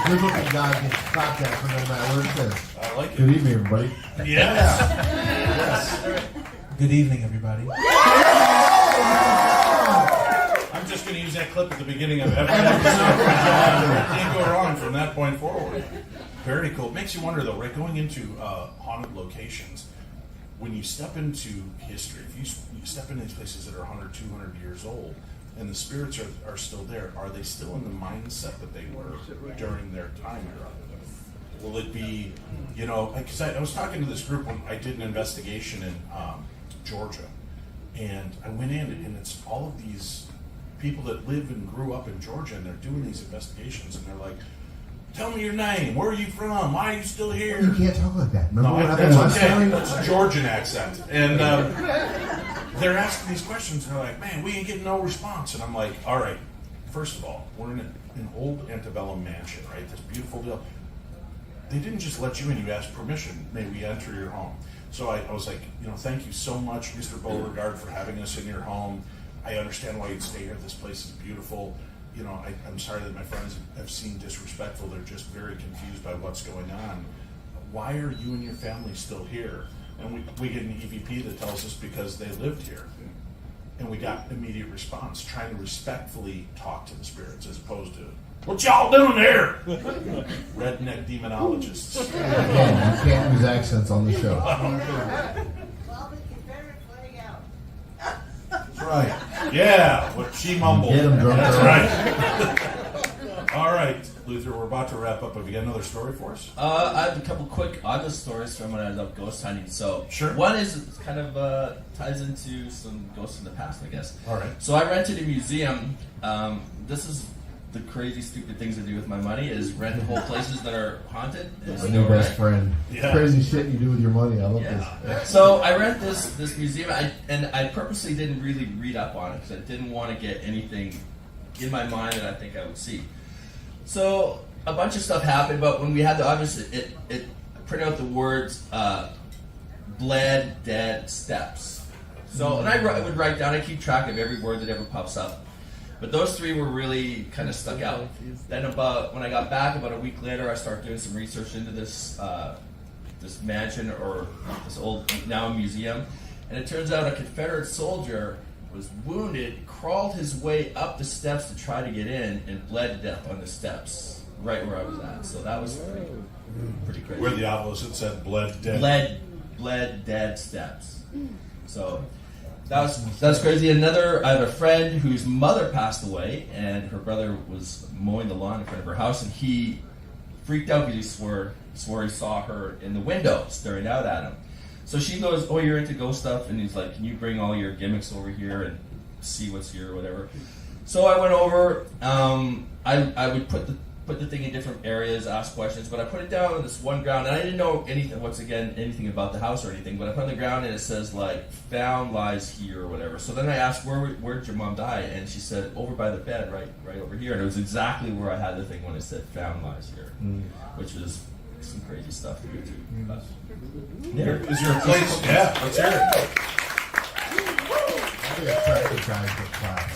[SPEAKER 2] The good-looking guy gets stopped at for no matter what it says.
[SPEAKER 1] I like it.
[SPEAKER 2] Good evening, everybody.
[SPEAKER 1] Yes.
[SPEAKER 4] Good evening, everybody.
[SPEAKER 1] I'm just going to use that clip at the beginning of every episode. Can't go wrong from that point forward. Very cool. It makes you wonder, though, right? Going into haunted locations, when you step into history, if you step into these places that are 100, 200 years old, and the spirits are still there, are they still in the mindset that they were during their time era? Will it be, because I was talking to this group when I did an investigation in Georgia, and I went in, and it's all of these people that live and grew up in Georgia, and they're doing these investigations, and they're like, "Tell me your name. Where are you from? Why are you still here?"
[SPEAKER 2] You can't talk like that. Remember
[SPEAKER 1] No,
[SPEAKER 2] what happened
[SPEAKER 1] that's
[SPEAKER 2] last
[SPEAKER 1] okay.
[SPEAKER 2] time?
[SPEAKER 1] It's a Georgian accent. And they're asking these questions, and they're like, "Man, we ain't getting no response." And I'm like, "All right, first of all, we're in an old antebellum mansion, right? This beautiful deal. They didn't just let you in. You asked permission. May we enter your home?" So I was like, "Thank you so much, Mr. Beauregard, for having us in your home. I understand why you'd stay here. This place is beautiful. I'm sorry that my friends have seemed disrespectful. They're just very confused by what's going on. Why are you and your family still here?" And we get an EVP that tells us because they lived here. And we got immediate response, trying to respectfully talk to the spirits as opposed to, "What y'all doing here?" Redneck demonologists.
[SPEAKER 2] Again, you can't use accents on the show.
[SPEAKER 3] That's right.
[SPEAKER 1] Yeah, what she mumbled.
[SPEAKER 2] Get 'em drunk.
[SPEAKER 1] That's right. All right. Luther, we're about to wrap up. Have you got another story for us?
[SPEAKER 5] I have a couple quick honest stories from when I was up ghost hunting. So
[SPEAKER 1] Sure.
[SPEAKER 5] one is kind of ties into some ghosts in the past, I guess.
[SPEAKER 1] All right.
[SPEAKER 5] So I rented a museum. This is the crazy, stupid things I do with my money is rent whole places that are haunted.
[SPEAKER 2] My new best friend.
[SPEAKER 1] Yeah.
[SPEAKER 2] Crazy shit you do with your money. I love this.
[SPEAKER 5] So I rent this museum, and I purposely didn't really read up on it because I didn't want to get anything in my mind that I think I would see. So a bunch of stuff happened, but when we had the obviously it printed out the words bled, dead, steps. So and I would write down. I keep track of every word that ever pops up. But those three were really kind of stuck out. Then when I got back, about a week later, I started doing some research into this this mansion or this old now museum, and it turns out a Confederate soldier was wounded, crawled his way up the steps to try to get in, and bled to death on the steps right where I was at. So that was pretty crazy.
[SPEAKER 1] Where the obelisk said bled dead.
[SPEAKER 5] Bled dead steps. So. That was crazy. I have a friend whose mother passed away, and her brother was mowing the lawn in front of her house, and he freaked out because he swore he saw her in the window staring out at him. So she goes, "Oh, you're into ghost stuff," and he's like, "Can you bring all your gimmicks over here and see what's here or whatever?" So I went over. I would put the thing in different areas, ask questions, but I put it down on this one ground, and I didn't know anything about the house or anything, but I put it on the ground, and it says, like, found lies here or whatever. So then I asked, where'd your mom die? And she said, over by the bed, right over here, and it was exactly where I had the thing when it said found lies here, which was some crazy stuff to go to.
[SPEAKER 1] Is your place? Yeah, let's hear it.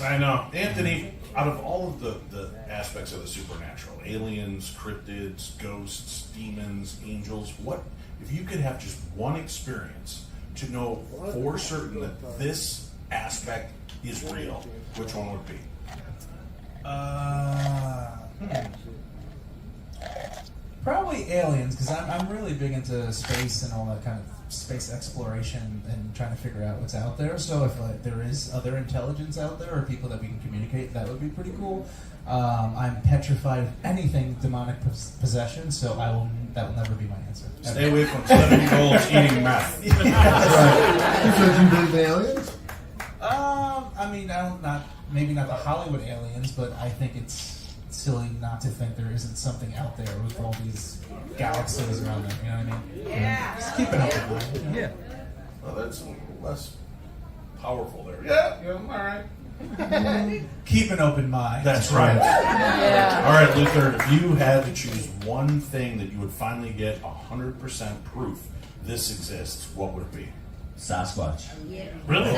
[SPEAKER 1] I know. Anthony, out of all of the aspects of the supernatural, aliens, cryptids, ghosts, demons, angels, what if you could have just one experience to know for certain that this aspect is real, which one would be?
[SPEAKER 4] Probably aliens, because I'm really big into space and all that kind of space exploration and trying to figure out what's out there. So if there is other intelligence out there or people that we can communicate, that would be pretty cool. I'm petrified of anything demonic possession, so that will never be my answer.
[SPEAKER 1] Stay away from 7-year-olds eating meth.
[SPEAKER 2] That's right. So do you believe in aliens?
[SPEAKER 4] I mean, maybe not the Hollywood aliens, but I think it's silly not to think there isn't something out there with all these galaxies around them. You know what I mean? Yeah. Just keep an open mind. You know? Yeah.
[SPEAKER 1] Well, that's a little less powerful there. Yeah, all right.
[SPEAKER 4] Keep an open mind.
[SPEAKER 1] That's right. Yeah. All right, Luther, if you had to choose one thing that you would finally get 100% proof this exists, what would it be?
[SPEAKER 5] Sasquatch.
[SPEAKER 1] Yeah. Really?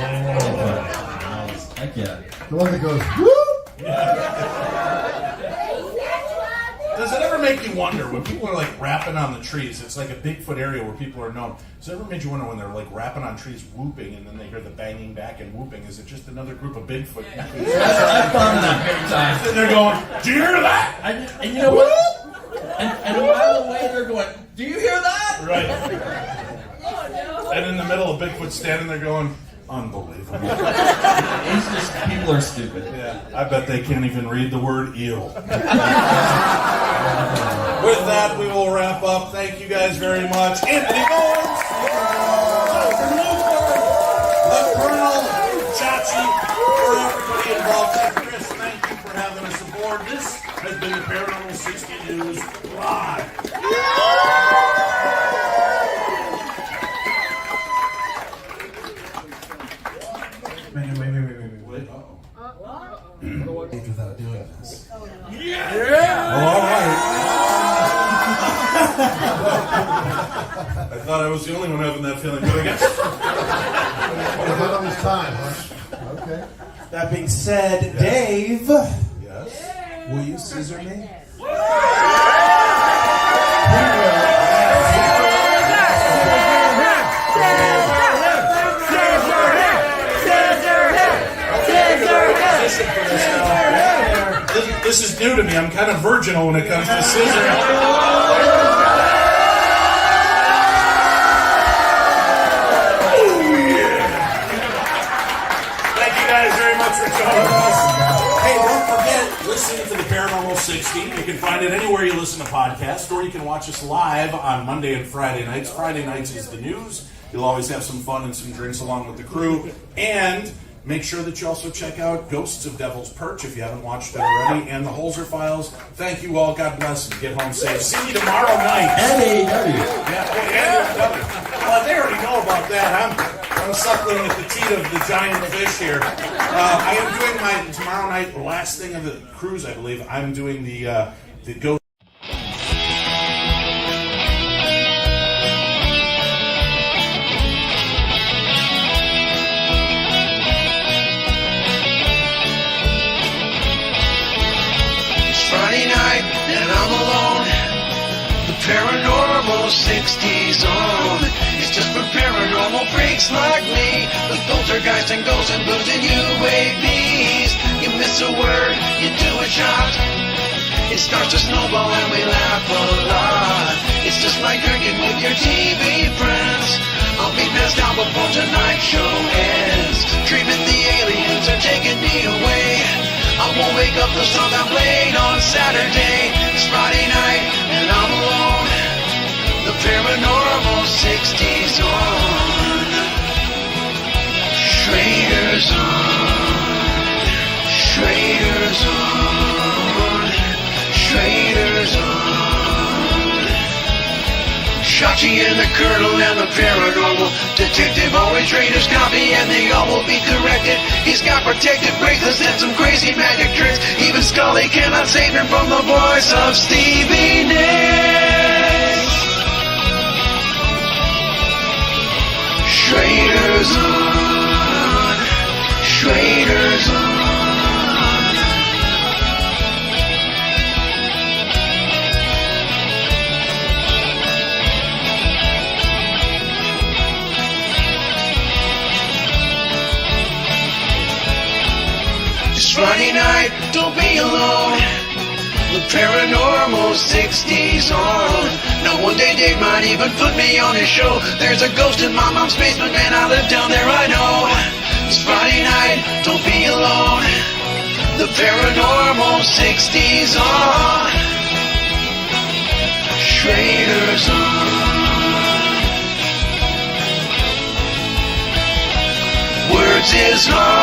[SPEAKER 5] Heck yeah.
[SPEAKER 2] The one that goes, whoop!
[SPEAKER 1] Does it ever make you wonder when people are like rapping on the trees? It's like a Bigfoot area where people are known. Does it ever make you wonder when they're like rapping on trees, whooping, and then they hear the banging back and whooping? Is it just another group of Bigfoot?
[SPEAKER 5] I've thought of that many times.
[SPEAKER 1] And they're going, "Do you hear that?"
[SPEAKER 5] And you know what? And a mile away, they're going, "Do you hear that?"
[SPEAKER 1] Right. And in the middle of Bigfoot standing there going, "Unbelievable."
[SPEAKER 5] It's just people are stupid.
[SPEAKER 1] Yeah, I bet they can't even read the word eel. With that, we will wrap up. Thank you guys very much. Anthony Bowens, Jonathan Luther, the Colonel, Chachi, for everybody involved. And Chris, thank you for having us aboard. This has been the Paranormal 60 News Live. Wait.
[SPEAKER 4] Without doing this.
[SPEAKER 1] Yeah! All right. I thought I was the only one having that feeling, but I guess.
[SPEAKER 2] I thought it was time, huh? Okay.
[SPEAKER 4] That being said, Dave,
[SPEAKER 1] Yes.
[SPEAKER 4] will you scissor me? This
[SPEAKER 1] is new to me. I'm kind of virginal when it comes to scissoring. Thank you guys very much for joining us. Hey, don't forget, listening to the Paranormal 60. You can find it anywhere you listen to podcasts, or you can watch us live on Monday and Friday nights. Friday nights is the news. You'll always have some fun and some drinks along with the crew. And make sure that you also check out Ghosts of Devil's Perch if you haven't watched it already, and the Holzer Files. Thank you all. God bless, and get home safe. See you tomorrow night.
[SPEAKER 2] And AEW.
[SPEAKER 1] Yeah, well, they already know about that. I'm suckling at the teat of the giant fish here. I am doing my tomorrow night, the last thing of the cruise, I believe. I'm doing the Ghost.
[SPEAKER 7] Friday night and I'm alone. The Paranormal 60's on. It's just for paranormal freaks like me. The poltergeist and ghosts and booze and UAVs. You miss a word, you do a shot. It starts to snowball and we laugh a lot. It's just like drinking with your TV friends. I'll be passed out before tonight's show ends. Dreaming the aliens are taking me away. I won't wake up the song I played on Saturday. It's Friday night and I'm alone. The Paranormal 60's on. Schrader's on. Schrader's on. Schrader's on. Chachi and the Colonel and the Paranormal Detective always trade his copy and they all will be corrected. He's got protective bracelets and some crazy magic tricks. Even Scully cannot save him from the voice of Stevie Nicks. Schrader's on. Schrader's on. Friday night, don't be alone. The Paranormal 60's on. No one day Dave might even put me on his show. There's a ghost in my mom's basement and I live down there, I know. It's Friday night, don't be alone. The Paranormal 60's on. Schrader's on. Words is hard.